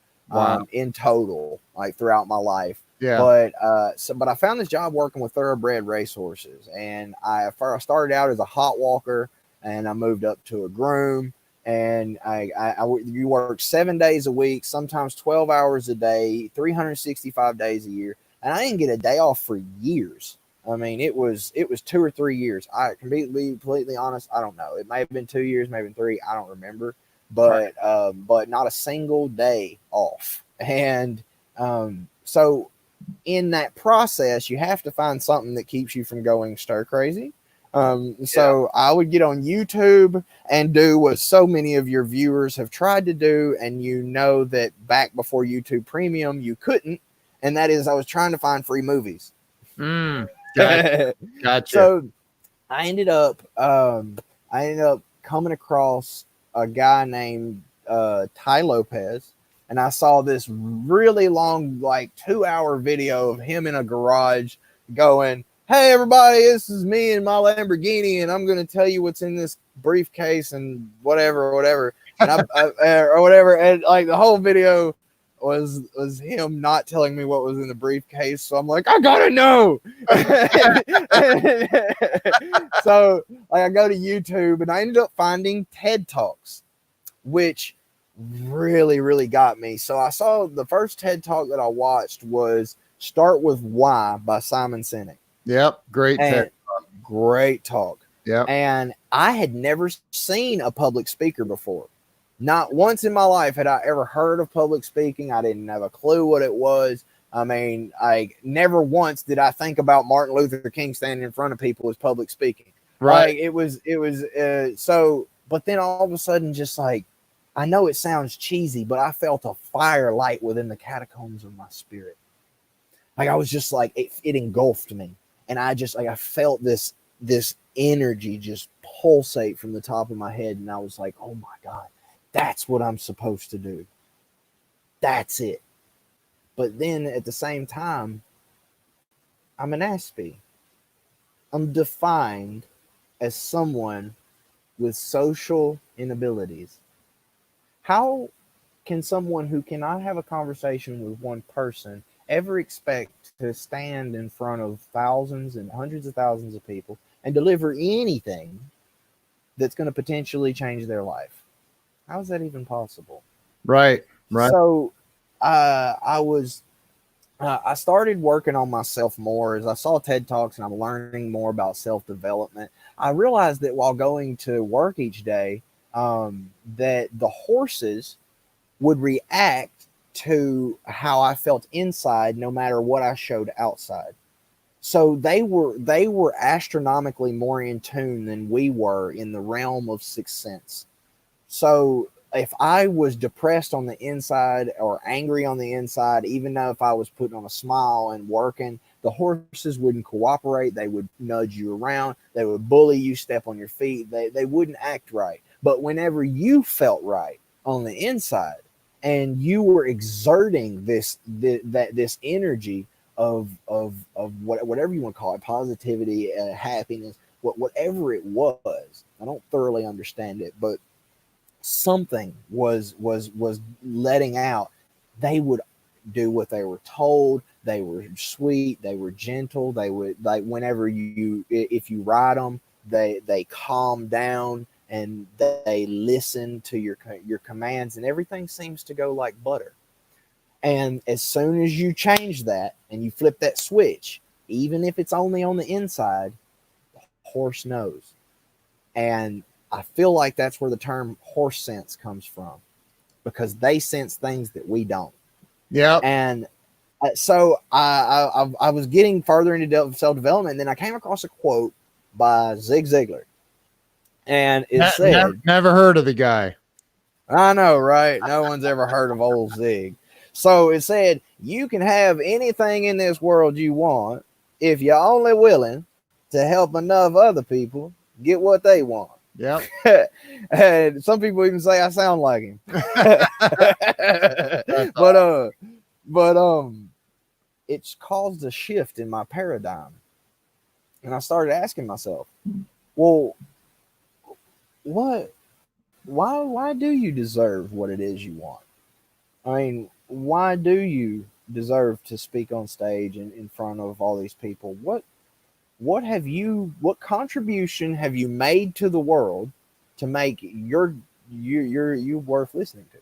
In total, like throughout my life. Yeah. But I found this job working with thoroughbred racehorses, and I started out as a hot walker, and I moved up to a groom, and you work 7 days a week, sometimes 12 hours a day, 365 days a year, and I didn't get a day off for years. I mean, it was 2 or 3 years. I can be completely honest. I don't know. It may have been 2 years, maybe 3. I don't remember. But not a single day off. And so in that process, you have to find something that keeps you from going stir crazy. So I would get on YouTube and do what so many of your viewers have tried to do, and that back before YouTube Premium, you couldn't, and that is I was trying to find free movies. Gotcha. So I ended up coming across a guy named Ty Lopez, and I saw this really long, like 2-hour video of him in a garage going, "Hey everybody, this is me and my Lamborghini, and I'm going to tell you what's in this briefcase and whatever, and or whatever." And like the whole video was him not telling me what was in the briefcase, so I'm like, I gotta know. So like I go to YouTube, and I ended up finding TED Talks, which really, really got me. So I saw the first TED Talk that I watched was "Start with Why" by Simon Sinek. Yep, great TED Talk. Great talk. Yeah. And I had never seen a public speaker before. Not once in my life had I ever heard of public speaking. I didn't have a clue what it was. I mean, never once did I think about Martin Luther King standing in front of people as public speaking. Right. Like, it was so, but then all of a sudden, just like, I know it sounds cheesy, but I felt a fire light within the catacombs of my spirit. Like, I was just like, it engulfed me. And I just, like, I felt this energy just pulsate from the top of my head. And I was like, oh my God, that's what I'm supposed to do. That's it. But then at the same time, I'm an Aspie. I'm defined as someone with social inabilities. How can someone who cannot have a conversation with one person ever expect to stand in front of thousands and hundreds of thousands of people and deliver anything that's going to potentially change their life? How is that even possible? Right. So I started working on myself more as I saw TED Talks, and I'm learning more about self-development. I realized that while going to work each day, that the horses would react to how I felt inside, no matter what I showed outside. So they were astronomically more in tune than we were in the realm of sixth sense. So if I was depressed on the inside or angry on the inside, even though if I was putting on a smile and working, the horses wouldn't cooperate. They would nudge you around. They would bully you, step on your feet. They wouldn't act right. But whenever you felt right on the inside and you were exerting this energy of whatever you want to call it, positivity, happiness, whatever it was, I don't thoroughly understand it, but something was letting out. They would do what they were told. They were sweet, they were gentle, they would, like, whenever if you ride them, they calm down and they listen to your commands, and everything seems to go like butter. And as soon as you change that and you flip that switch, even if it's only on the inside, the horse knows. And I feel like that's where the term horse sense comes from, because they sense things that we don't. Yeah. And so I was getting further into self-development, and then I came across a quote by Zig Ziglar. And it said, never heard of the guy. I know, right? No one's ever heard of old Zig. So it said, you can have anything in this world you want if you're only willing to help enough other people get what they want. Yep. And some people even say I sound like him. But it's caused a shift in my paradigm. And I started asking myself, well, why do you deserve what it is you want? I mean, why do you deserve to speak on stage in front of all these people? What contribution have you made to the world to make you worth listening to?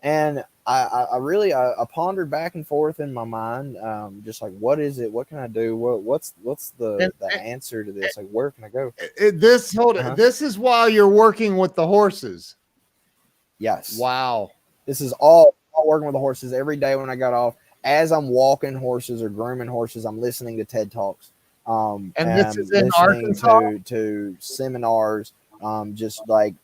And I really pondered back and forth in my mind, just like, what is it? What can I do? What's the answer to this? Like, where can I go? This is while you're working with the horses. Yes. Wow. This is all working with the horses every day when I got off. As I'm walking horses or grooming horses, I'm listening to TED Talks. And this is in Arkansas? To seminars, just like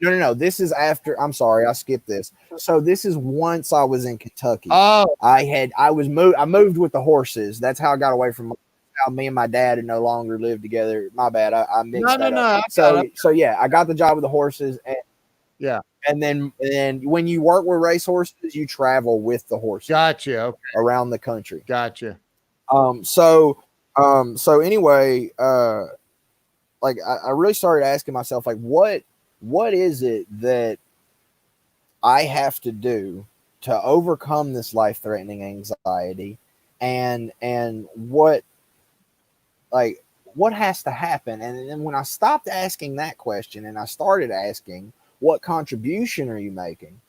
no. This is after. I'm sorry, I skipped this. So this is once I was in Kentucky. Oh, I moved with the horses. That's how I got away from how me and my dad had no longer lived together. My bad. I mixed that up. So yeah, I got the job with the horses. And, yeah. And then when you work with race horses, you travel with the horses. Gotcha. Okay. Around the country. Gotcha. So anyway, like I really started asking myself, like, what is it that I have to do to overcome this life-threatening anxiety, and what has to happen? And then when I stopped asking that question and I started asking, what contribution are you making?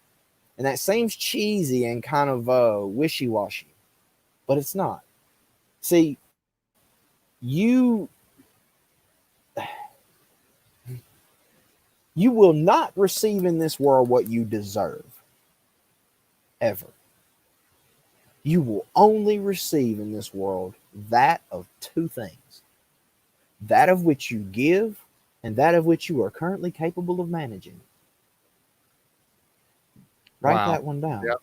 And that seems cheesy and kind of wishy-washy, but it's not. See, you will not receive in this world what you deserve, ever. You will only receive in this world that of two things: that of which you give, and that of which you are currently capable of managing. Write that one down. Yep.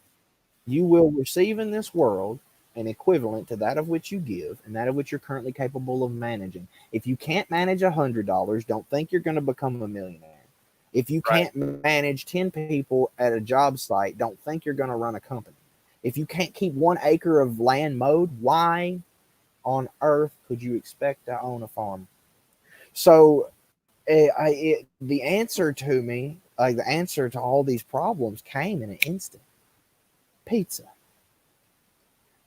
You will receive in this world an equivalent to that of which you give and that of which you're currently capable of managing. If you can't manage $100, don't think you're going to become a millionaire. If you can't manage 10 people at a job site, don't think you're going to run a company. If you can't keep 1 acre of land mowed, why on earth could you expect to own a farm? So the answer to me, like the answer to all these problems, came in an instant. Pizza.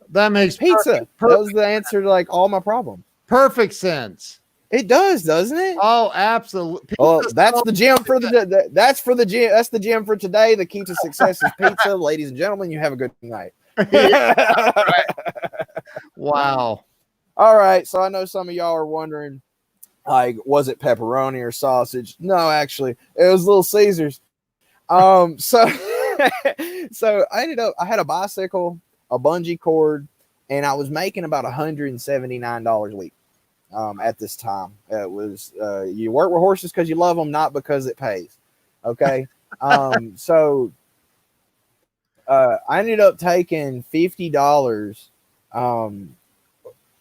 That makes pizza. That was the answer to like all my problems. Perfect sense. It does, doesn't it? Oh, absolutely. Well, that's the gym for the that's for the gym. That's the gym for today. The key to success is pizza. Ladies and gentlemen, you have a good night. Yeah, right. Wow. All right. So I know some of y'all are wondering, like, was it pepperoni or sausage? No, actually, it was Little Caesars. So so I ended up, I had a bicycle, a bungee cord, and I was making about $179 a week. At this time, it was you work with horses because you love them, not because it pays. Okay. So I ended up taking $50. Um,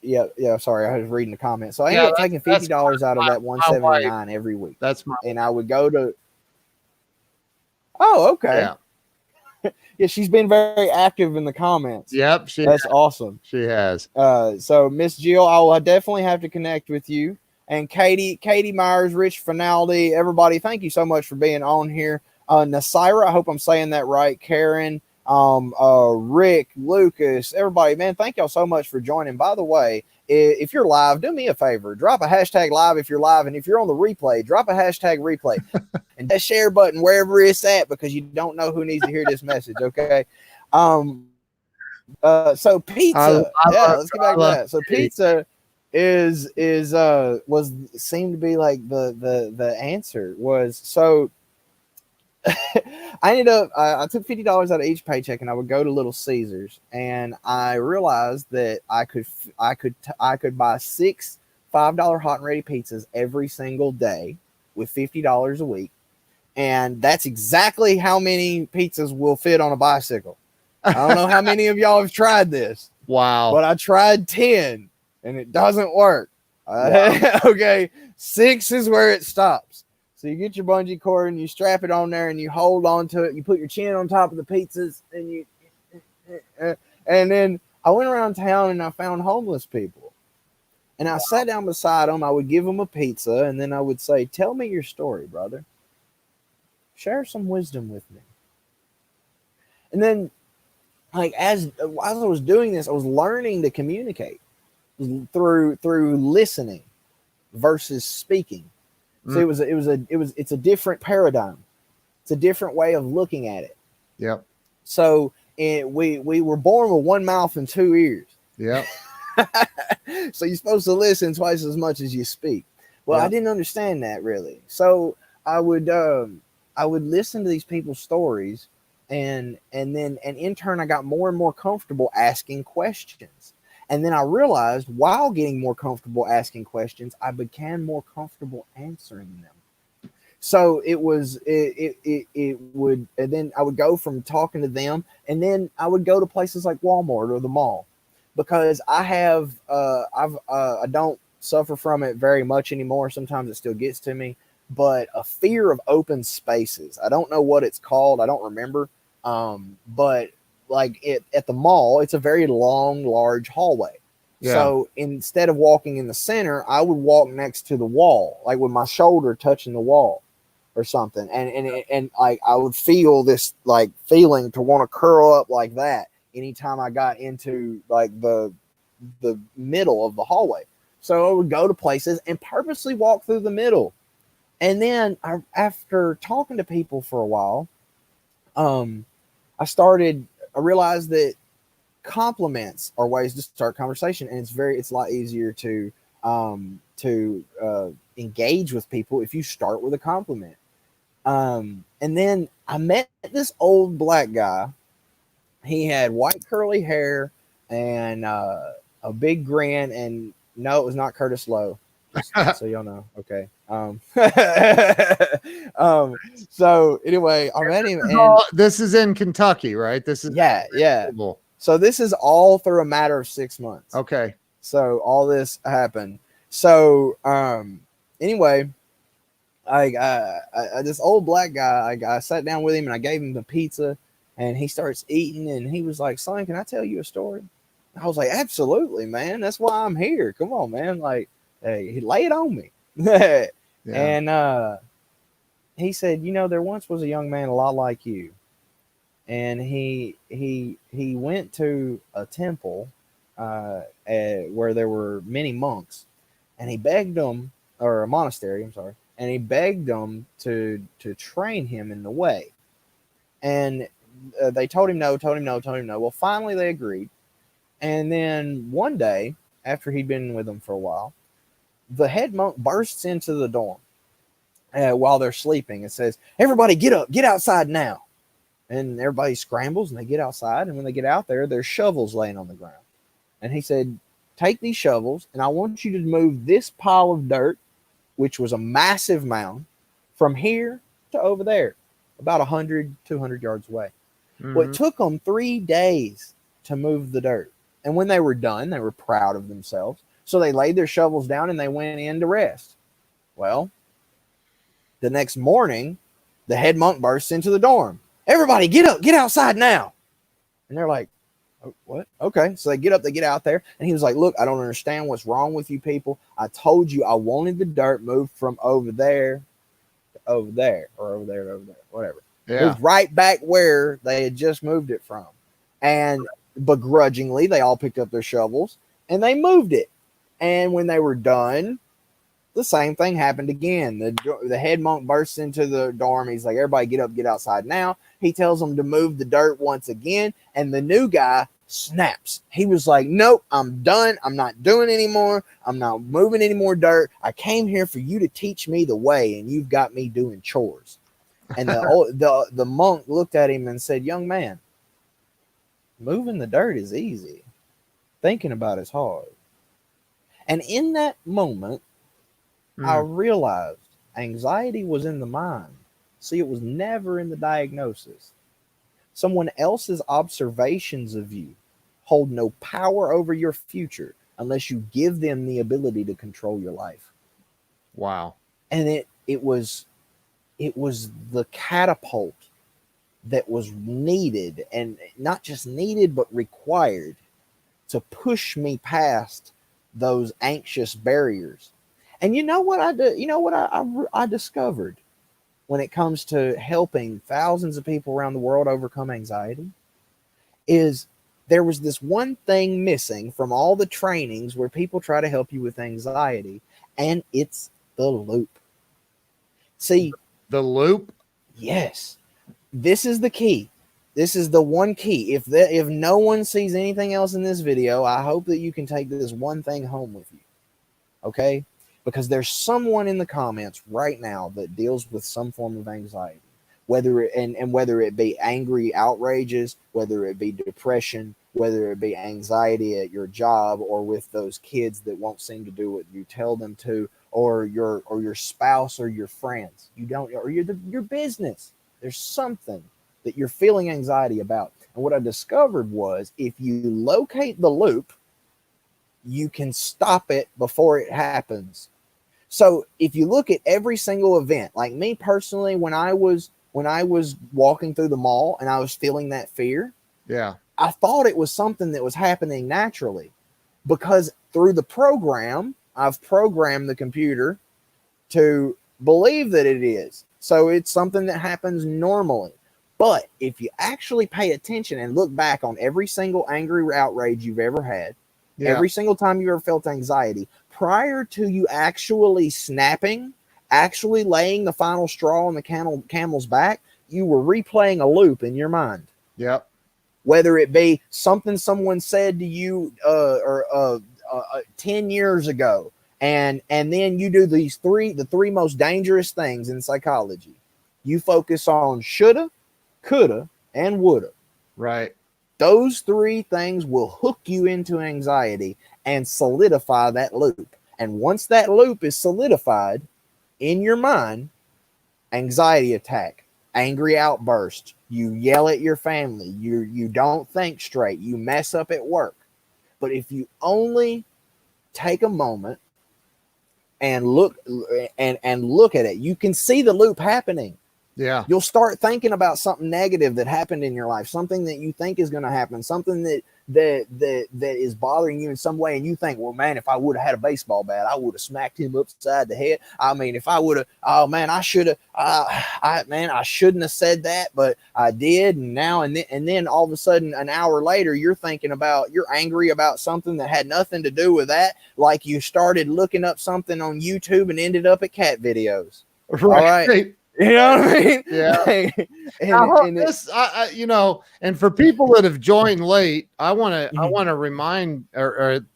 yeah. Sorry, I was reading the comments. So I ended Yeah, up taking $50 out of that my wife. 179 every week, That's my and I would go to. Oh, okay. yeah. Yeah, she's been very active in the comments. Yep, That's awesome. she has. So Miss Jill, I will definitely have to connect with you. And Katie Myers, Rich Finaldi, everybody, thank you so much for being on here. Nasira, I hope I'm saying that right. Karen, Rick, Lucas, everybody, man, thank y'all so much for joining. By the way, if you're live, do me a favor, drop a hashtag live if you're live, and if you're on the replay, drop a hashtag replay. And that share button wherever it's at, because you don't know who needs to hear this message. Okay. So pizza. Let's get back to that. So pizza was seemed to be like the answer was. So I ended up I took $50 out of each paycheck, and I would go to Little Caesars, and I realized that I could buy 6 $5 hot and ready pizzas every single day with $50 a week. And that's exactly how many pizzas will fit on a bicycle. I don't know how many of y'all have tried this. Wow. But I tried 10 and it doesn't work. Wow. Okay. 6 is where it stops. So you get your bungee cord and you strap it on there and you hold on to it. You put your chin on top of the pizzas and and then I went around town and I found homeless people. And I sat down beside them. I would give them a pizza and then I would say, "Tell me your story, brother. Share some wisdom with me." And then, like as I was doing this, I was learning to communicate through listening versus speaking. So it's a different paradigm. It's a different way of looking at it. Yep. So we were born with one mouth and 2 ears. Yep. So you're supposed to listen twice as much as you speak. Well, I didn't understand that really. So I would listen to these people's stories, and in turn I got more and more comfortable asking questions. And then I realized while getting more comfortable asking questions, I became more comfortable answering them. So it would, and then I would go from talking to them, and then I would go to places like Walmart or the mall, because I don't suffer from it very much anymore. Sometimes it still gets to me, but a fear of open spaces. I don't know what it's called. I don't remember. But like at the mall, it's a very long, large hallway. Yeah. So instead of walking in the center, I would walk next to the wall, like with my shoulder touching the wall or something. And like I would feel this like feeling to want to curl up like that anytime I got into like the middle of the hallway. So I would go to places and purposely walk through the middle. And then after talking to people for a while, I realized that compliments are ways to start conversation, and it's a lot easier to engage with people if you start with a compliment. And then I met this old black guy. He had white curly hair and a big grin, and no, it was not Curtis Lowe. Just so y'all know. Okay. So anyway, I met him. And this is in Kentucky, right? This is yeah. So this is all through a matter of 6 months. Okay. So all this happened. So anyway, I this old black guy, I sat down with him and I gave him the pizza, and he starts eating, and he was like, "Son, can I tell you a story?" I was like, "Absolutely, man. That's why I'm here. Come on, man. Like, hey, lay it on me." Yeah. And he said, there once was a young man a lot like you, and he went to a temple where there were many monks, and he begged them, or a monastery, I'm sorry, and he begged them to train him in the way. And they told him no. Well, finally they agreed. And then one day, after he'd been with them for a while, the head monk bursts into the dorm, while they're sleeping. It says, "Everybody get up, get outside now." And everybody scrambles and they get outside. And when they get out there, there's shovels laying on the ground. And he said, "Take these shovels and I want you to move this pile of dirt," which was a massive mound, "from here to over there, about 100, 200 yards away." Mm-hmm. Well, it took them 3 days to move the dirt. And when they were done, they were proud of themselves. So they laid their shovels down and they went in to rest. Well, the next morning, the head monk bursts into the dorm. "Everybody get up, get outside now." And they're like, "Oh, what?" Okay. So they get up, they get out there. And he was like, "Look, I don't understand what's wrong with you people. I told you I wanted the dirt moved from over there to over there, or over there to over there, whatever." Yeah. Moved right back where they had just moved it from. And begrudgingly, they all picked up their shovels and they moved it. And when they were done, the same thing happened again. The head monk bursts into the dorm. He's like, "Everybody get up, get outside now." He tells them to move the dirt once again. And the new guy snaps. He was like, "Nope, I'm done. I'm not doing anymore. I'm not moving any more dirt. I came here for you to teach me the way, and you've got me doing chores." And the monk looked at him and said, "Young man, moving the dirt is easy. Thinking about it's hard." And in that moment, I realized anxiety was in the mind. See, it was never in the diagnosis. Someone else's observations of you hold no power over your future unless you give them the ability to control your life. Wow. And it was the catapult that was needed, and not just needed, but required to push me past those anxious barriers. And you know what I do? You know what I discovered when it comes to helping thousands of people around the world overcome anxiety is there was this one thing missing from all the trainings where people try to help you with anxiety, and it's the loop. See, the loop? Yes. This is the key. This is the one key. If no one sees anything else in this video, I hope that you can take this one thing home with you. Okay? Because there's someone in the comments right now that deals with some form of anxiety, whether it be angry outrages, whether it be depression, whether it be anxiety at your job, or with those kids that won't seem to do what you tell them to, or your spouse or your friends. Or your business. There's something that you're feeling anxiety about. And what I discovered was if you locate the loop, you can stop it before it happens. So if you look at every single event, like me personally, when I was walking through the mall and I was feeling that fear, yeah, I thought it was something that was happening naturally, because through the program, I've programmed the computer to believe that it is. So it's something that happens normally. But if you actually pay attention and look back on every single angry outrage you've ever had, every single time you ever felt anxiety, prior to you actually snapping, actually laying the final straw on the camel's back, you were replaying a loop in your mind. Yep. Whether it be something someone said to you 10 years ago, and then you do the three most dangerous things in psychology. You focus on shoulda, coulda, and woulda. Right. Those three things will hook you into anxiety and solidify that loop. And once that loop is solidified in your mind, anxiety attack, angry outburst, you yell at your family, you don't think straight, you mess up at work. But if you only take a moment and look at it, you can see the loop happening. Yeah. You'll start thinking about something negative that happened in your life, something that you think is going to happen, something that is bothering you in some way. And you think, well, man, if I would have had a baseball bat, I would have smacked him upside the head. I mean, if I would have, oh man, I should have, I shouldn't have said that, but I did. And now, and then all of a sudden, an hour later, you're angry about something that had nothing to do with that. Like you started looking up something on YouTube and ended up at cat videos. Right. All right. You know what I mean? Yeah. And for people that have joined late, I want to remind or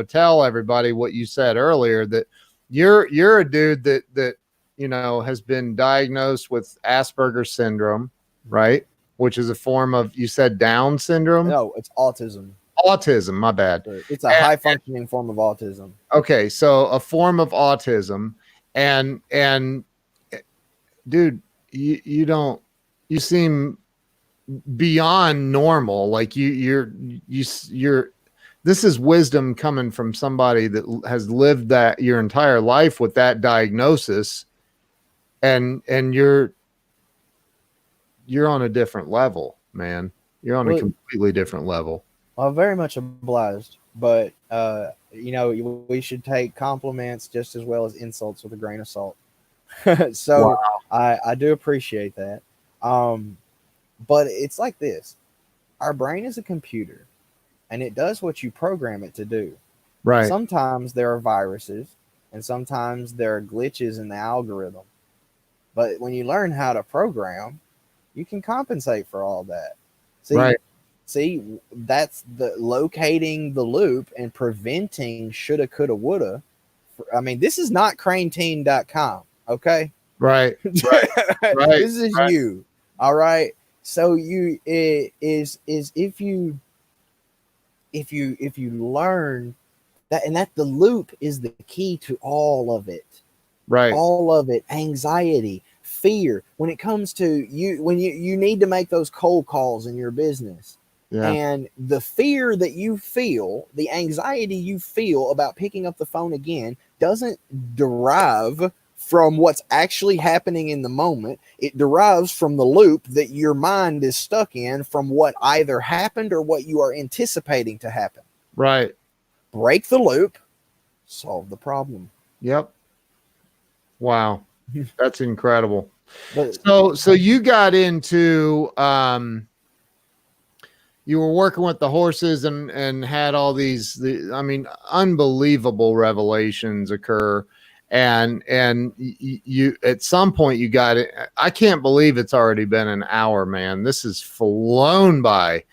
tell everybody what you said earlier, that you're a dude that has been diagnosed with Asperger's syndrome, right? Which is a form of, you said Down syndrome? No, it's autism. Autism, my bad. It's a high functioning form of autism. Okay, so a form of autism, and dude, you seem beyond normal. Like you're this is wisdom coming from somebody that has lived that your entire life with that diagnosis, and you're on a different level, man. You're on a completely different level. Well, very much obliged, but we should take compliments just as well as insults with a grain of salt. So wow. I do appreciate that. But it's like this. Our brain is a computer, and it does what you program it to do. Right. Sometimes there are viruses, and sometimes there are glitches in the algorithm. But when you learn how to program, you can compensate for all that. See, that's the locating the loop and preventing shoulda, coulda, woulda. I mean, this is not craneteen.com, okay? Right. This is you. All right. So if you learn that, and that the loop is the key to all of it. Right. All of it. Anxiety, fear. When it comes to when you need to make those cold calls in your business. Yeah. And the fear that you feel, the anxiety you feel about picking up the phone again doesn't derive from what's actually happening in the moment. It derives from the loop that your mind is stuck in from what either happened or what you are anticipating to happen. Right. Break the loop, solve the problem. Yep. Wow. That's incredible. So you got into, you were working with the horses and had all these, unbelievable revelations occur. And you at some point you got it. I can't believe it's already been an hour, man. This is flown by.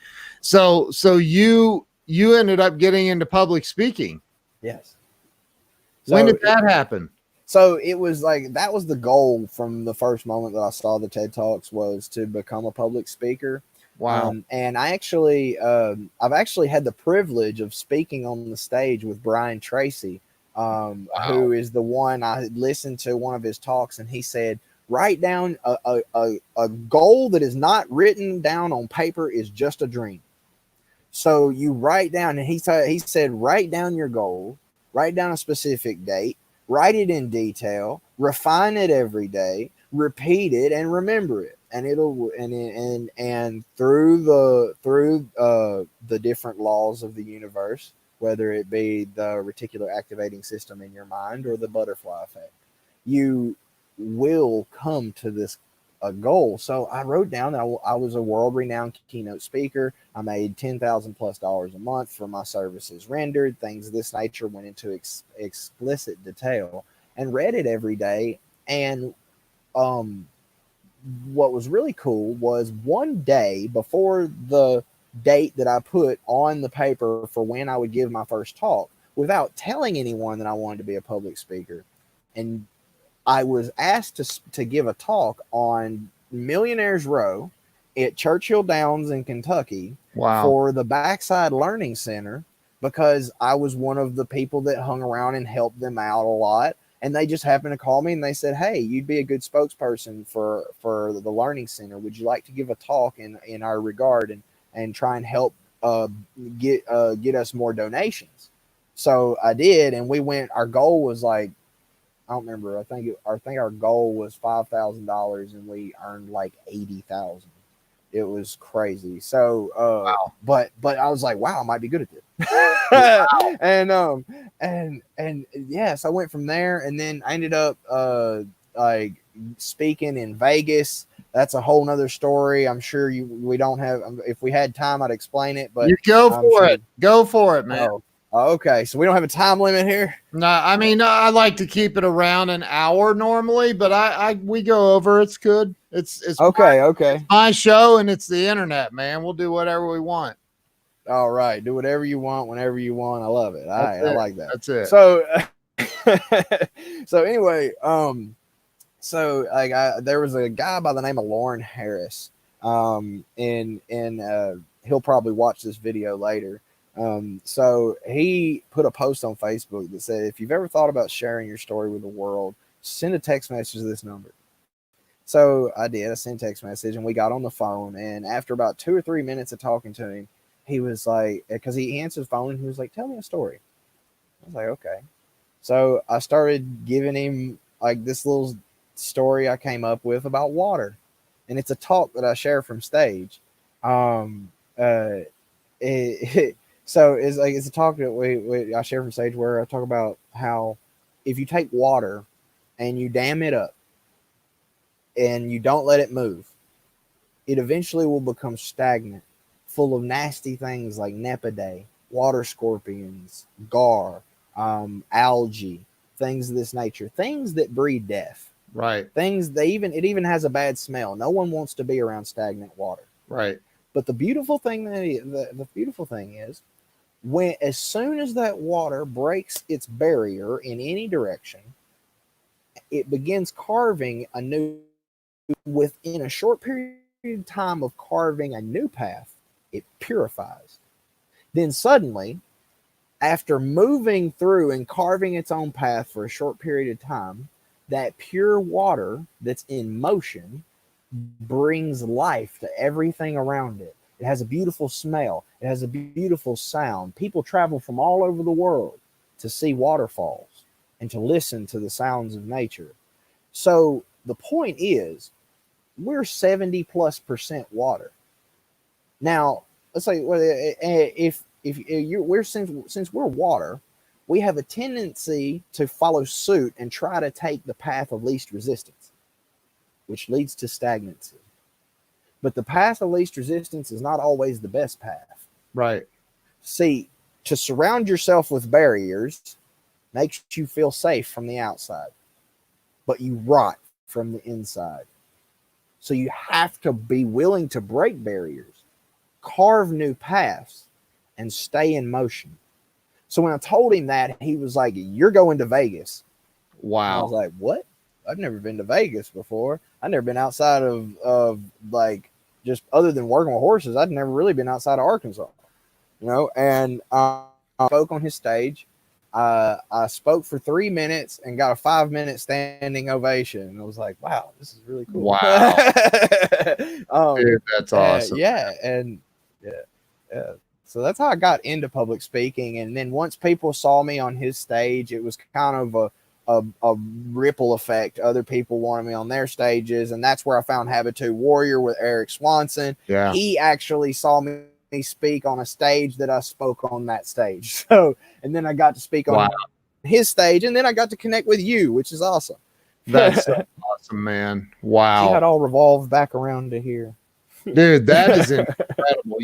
So you ended up getting into public speaking. Yes. When did that happen? So it was like, that was the goal from the first moment that I saw the TED Talks, was to become a public speaker. Wow. And I actually, I've actually had the privilege of speaking on the stage with Brian Tracy, wow. Who is the one I listened to one of his talks, and he said, write down a goal that is not written down on paper is just a dream. So you write down, and he said, write down your goal, write down a specific date, write it in detail, refine it every day, repeat it, and remember it. And it'll and through the different laws of the universe, whether it be the reticular activating system in your mind or the butterfly effect, you will come to this goal. So I wrote down that I was a world-renowned keynote speaker. I made $10,000+ a month for my services rendered. Things of this nature went into explicit detail, and read it every day. And what was really cool was one day before the date that I put on the paper for when I would give my first talk, without telling anyone that I wanted to be a public speaker, and I was asked to give a talk on Millionaires Row at Churchill Downs in Kentucky. Wow. For the Backside Learning Center, because I was one of the people that hung around and helped them out a lot. And they just happened to call me, and they said, hey, you'd be a good spokesperson for the Learning Center. Would you like to give a talk in our regard and try and help get us more donations? So I did, and we went. Our goal was like, I don't remember. I think our goal was $5,000, and we earned like 80,000. It was crazy. So, wow. But I was like, wow, I might be good at this. Wow. and yes, I went from there, and then I ended up like speaking in Vegas. That's a whole nother story. I'm sure we don't have. If we had time, I'd explain it. But you go for it. Go for it, man. Okay, so we don't have a time limit here. No, I mean, I like to keep it around an hour normally, but we go over. It's good. It's okay. It's my show, and it's the internet, man. We'll do whatever we want. All right, do whatever you want, whenever you want. I love it. I like that. That's it. So, so anyway, So like there was a guy by the name of Lauren Harris, and he'll probably watch this video later. So he put a post on Facebook that said, if you've ever thought about sharing your story with the world, send a text message to this number. So I did. I sent a text message, and we got on the phone. And after about 2 or 3 minutes of talking to him, he was like, because he answered the phone, and he was like, "Tell me a story." I was like, "Okay." So I started giving him like this little story I came up with about water, and it's a talk that I share from stage. Um, uh, so it's a talk that I share from stage where I talk about how if you take water and you dam it up and you don't let it move, it eventually will become stagnant, full of nasty things like nepidae, water scorpions, gar, algae, things of this nature, things that breed death. Right. Things it even has a bad smell. No one wants to be around stagnant water. Right. But the beautiful thing the beautiful thing is as soon as that water breaks its barrier in any direction, it begins carving a new within a short period of time of carving a new path, it purifies. Then suddenly, after moving through and carving its own path for a short period of time, that pure water that's in motion brings life to everything around it. It has a beautiful smell. It has a beautiful sound. People travel from all over the world to see waterfalls and to listen to the sounds of nature. So the point is, we're 70+% water. Now, let's say if we're since we're water, we have a tendency to follow suit and try to take the path of least resistance, which leads to stagnancy. But the path of least resistance is not always the best path. Right. See, to surround yourself with barriers makes you feel safe from the outside, but you rot from the inside. So you have to be willing to break barriers, carve new paths, and stay in motion. So when I told him that, he was like, "You're going to Vegas." Wow. And I was like, "What? I've never been to Vegas before. I've never been outside of like just other than working with horses. I'd never really been outside of Arkansas, you know." And I spoke on his stage. I spoke for 3 minutes and got a 5-minute standing ovation. And I was like, "Wow, this is really cool." Wow. Dude, that's awesome. Yeah, and yeah. So that's how I got into public speaking. And then once people saw me on his stage, it was kind of a ripple effect. Other people wanted me on their stages, and that's where I found Habitu Warrior with Eric Swanson. Yeah. He actually saw me speak on a stage that I spoke on that stage. So, and then I got to speak on his stage, and then I got to connect with you, which is awesome. That's so awesome, man. Wow. See how it all revolved back around to here. Dude, that is incredible.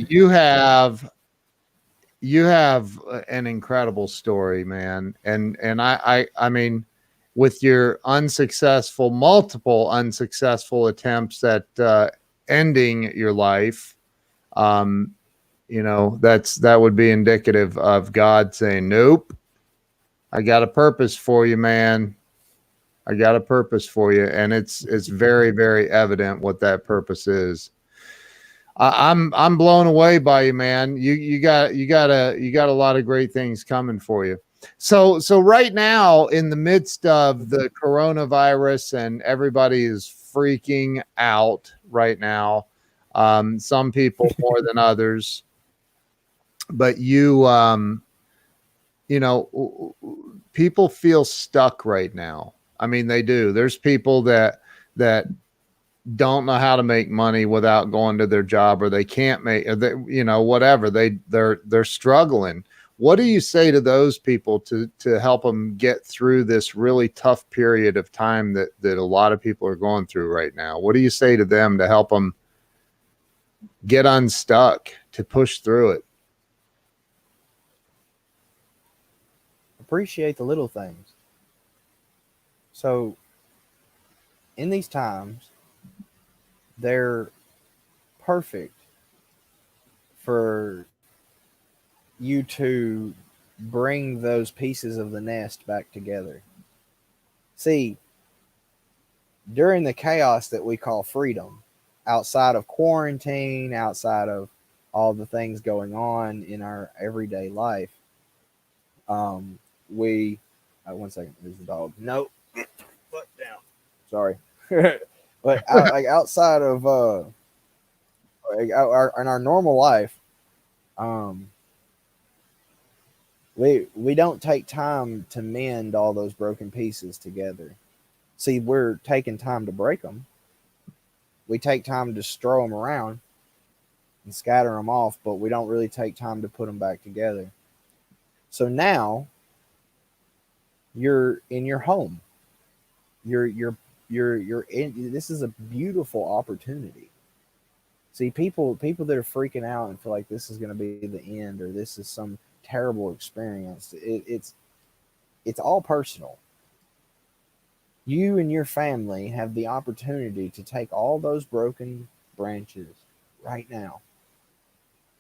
You have an incredible story, man. And I mean, with your multiple unsuccessful attempts at ending your life, you know, that would be indicative of God saying, "Nope, I got a purpose for you, man. I got a purpose for you." And it's very, very evident what that purpose is. I'm blown away by you, man. You got a lot of great things coming for you. So right now, in the midst of the coronavirus, and everybody is freaking out right now, some people more than others, but you know, people feel stuck right now. I mean, they do. There's people that don't know how to make money without going to their job, or they can't make, you know, whatever, they're struggling. What do you say to those people to help them get through this really tough period of time that a lot of people are going through right now? What do you say to them to help them get unstuck, to push through it? Appreciate the little things. So in these times, they're perfect for you to bring those pieces of the nest back together. See, during the chaos that we call freedom, outside of quarantine, outside of all the things going on in our everyday life, we, one second, there's the dog. Nope, foot down. Sorry. But like outside of like in our normal life, um, we don't take time to mend all those broken pieces together. See, we're taking time to break them. We take time to throw them around and scatter them off, but we don't really take time to put them back together. So now you're in your home. You're in. This is a beautiful opportunity. See, people that are freaking out and feel like this is going to be the end or this is some terrible experience. It's all personal. You and your family have the opportunity to take all those broken branches right now,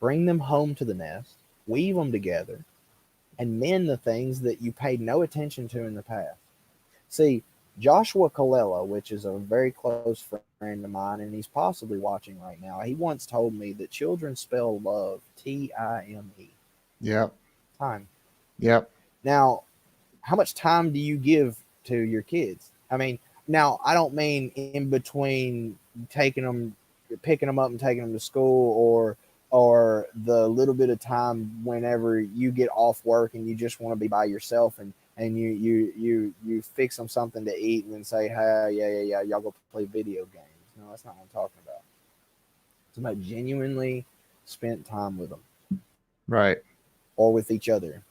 bring them home to the nest, weave them together, and mend the things that you paid no attention to in the past. See, Joshua Colella, which is a very close friend of mine, and he's possibly watching right now, he once told me that children spell love Time. Yep. Time. Yep. Now, how much time do you give to your kids? I mean, now I don't mean in between taking them, picking them up and taking them to school, or the little bit of time whenever you get off work and you just want to be by yourself and you fix them something to eat and then say, hey, yeah, y'all go play video games. No, that's not what I'm talking about. It's about genuinely spent time with them, Right. or with each other,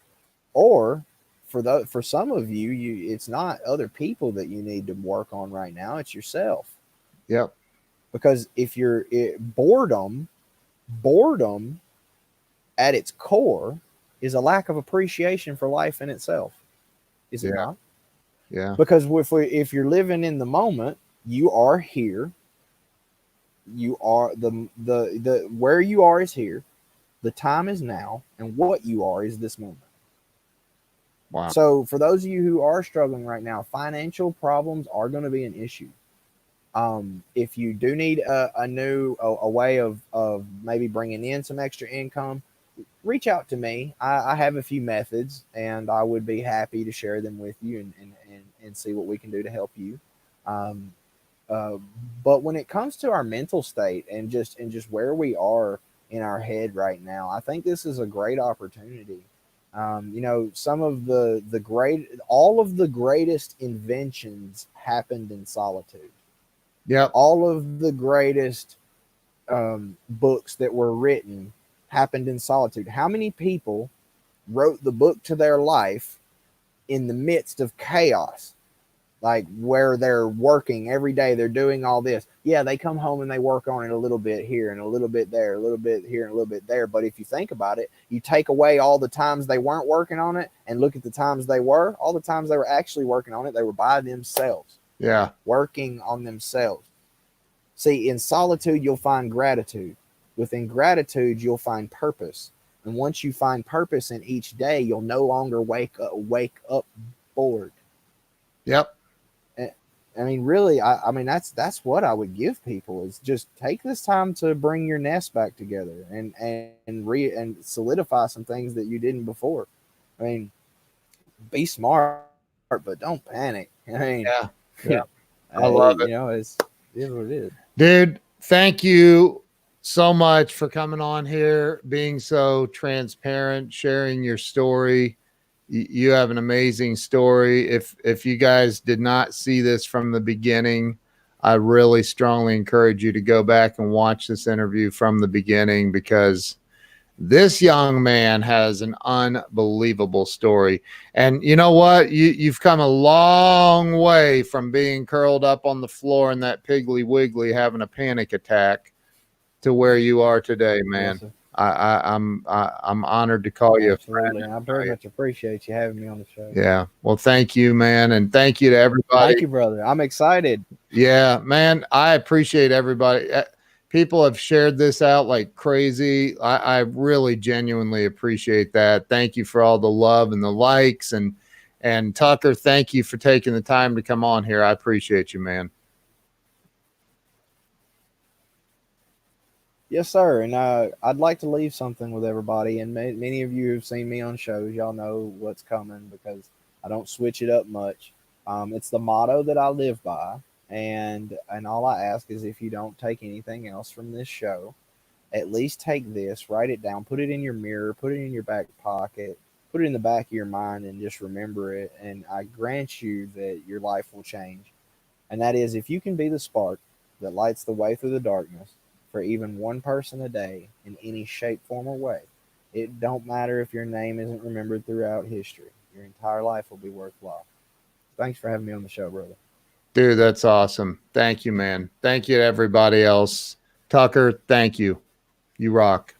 or for some of you, it's not other people that you need to work on right now. It's yourself. Yep. Because if boredom at its core is a lack of appreciation for life in itself. Is it not? Yeah. Because if you're living in the moment, you are here. You are the where you are is here. The time is now, and what you are is this moment. Wow. So for those of you who are struggling right now, financial problems are going to be an issue. If you do need a way of maybe bringing in some extra income, reach out to me. I have a few methods, and I would be happy to share them with you and see what we can do to help you. But when it comes to our mental state and just where we are in our head right now, I think this is a great opportunity. Some of all of the greatest inventions happened in solitude. Yeah. All of the greatest books that were written happened in solitude. How many people wrote the book to their life in the midst of chaos? Like where they're working every day, they're doing all this. Yeah, they come home and they work on it a little bit here and a little bit there, a little bit here and a little bit there. But if you think about it, you take away all the times they weren't working on it and look at the times they were, all the times they were actually working on it, they were by themselves. Yeah. Working on themselves. See, in solitude, you'll find gratitude. Within gratitude, you'll find purpose. And once you find purpose in each day, you'll no longer wake up bored. Yep. I mean, really, I mean, that's what I would give people is just take this time to bring your nest back together and solidify some things that you didn't before. I mean, be smart, but don't panic. I mean, yeah. I love it. It is what it is. Dude, thank you so much for coming on here, being so transparent, sharing your story. You have an amazing story. If you guys did not see this from the beginning, I really strongly encourage you to go back and watch this interview from the beginning, because this young man has an unbelievable story. And you know what? You've come a long way from being curled up on the floor in that Piggly Wiggly having a panic attack to where you are today, man. Yes, I'm honored to call you a friend. Absolutely. I very much appreciate you having me on the show. Yeah. Well, thank you, man. And thank you to everybody. Thank you, brother. I'm excited. Yeah, man. I appreciate everybody. People have shared this out like crazy. I really genuinely appreciate that. Thank you for all the love and the likes. And Tucker, thank you for taking the time to come on here. I appreciate you, man. Yes, sir. And I'd like to leave something with everybody. And many of you have seen me on shows. Y'all know what's coming because I don't switch it up much. It's the motto that I live by. And all I ask is if you don't take anything else from this show, at least take this, write it down, put it in your mirror, put it in your back pocket, put it in the back of your mind, and just remember it. And I grant you that your life will change. And that is if you can be the spark that lights the way through the darkness for even one person a day in any shape, form, or way, it don't matter if your name isn't remembered throughout history. Your entire life will be worthwhile. Thanks for having me on the show, brother. Dude, that's awesome. Thank you, man. Thank you to everybody else. Tucker, thank you. You rock.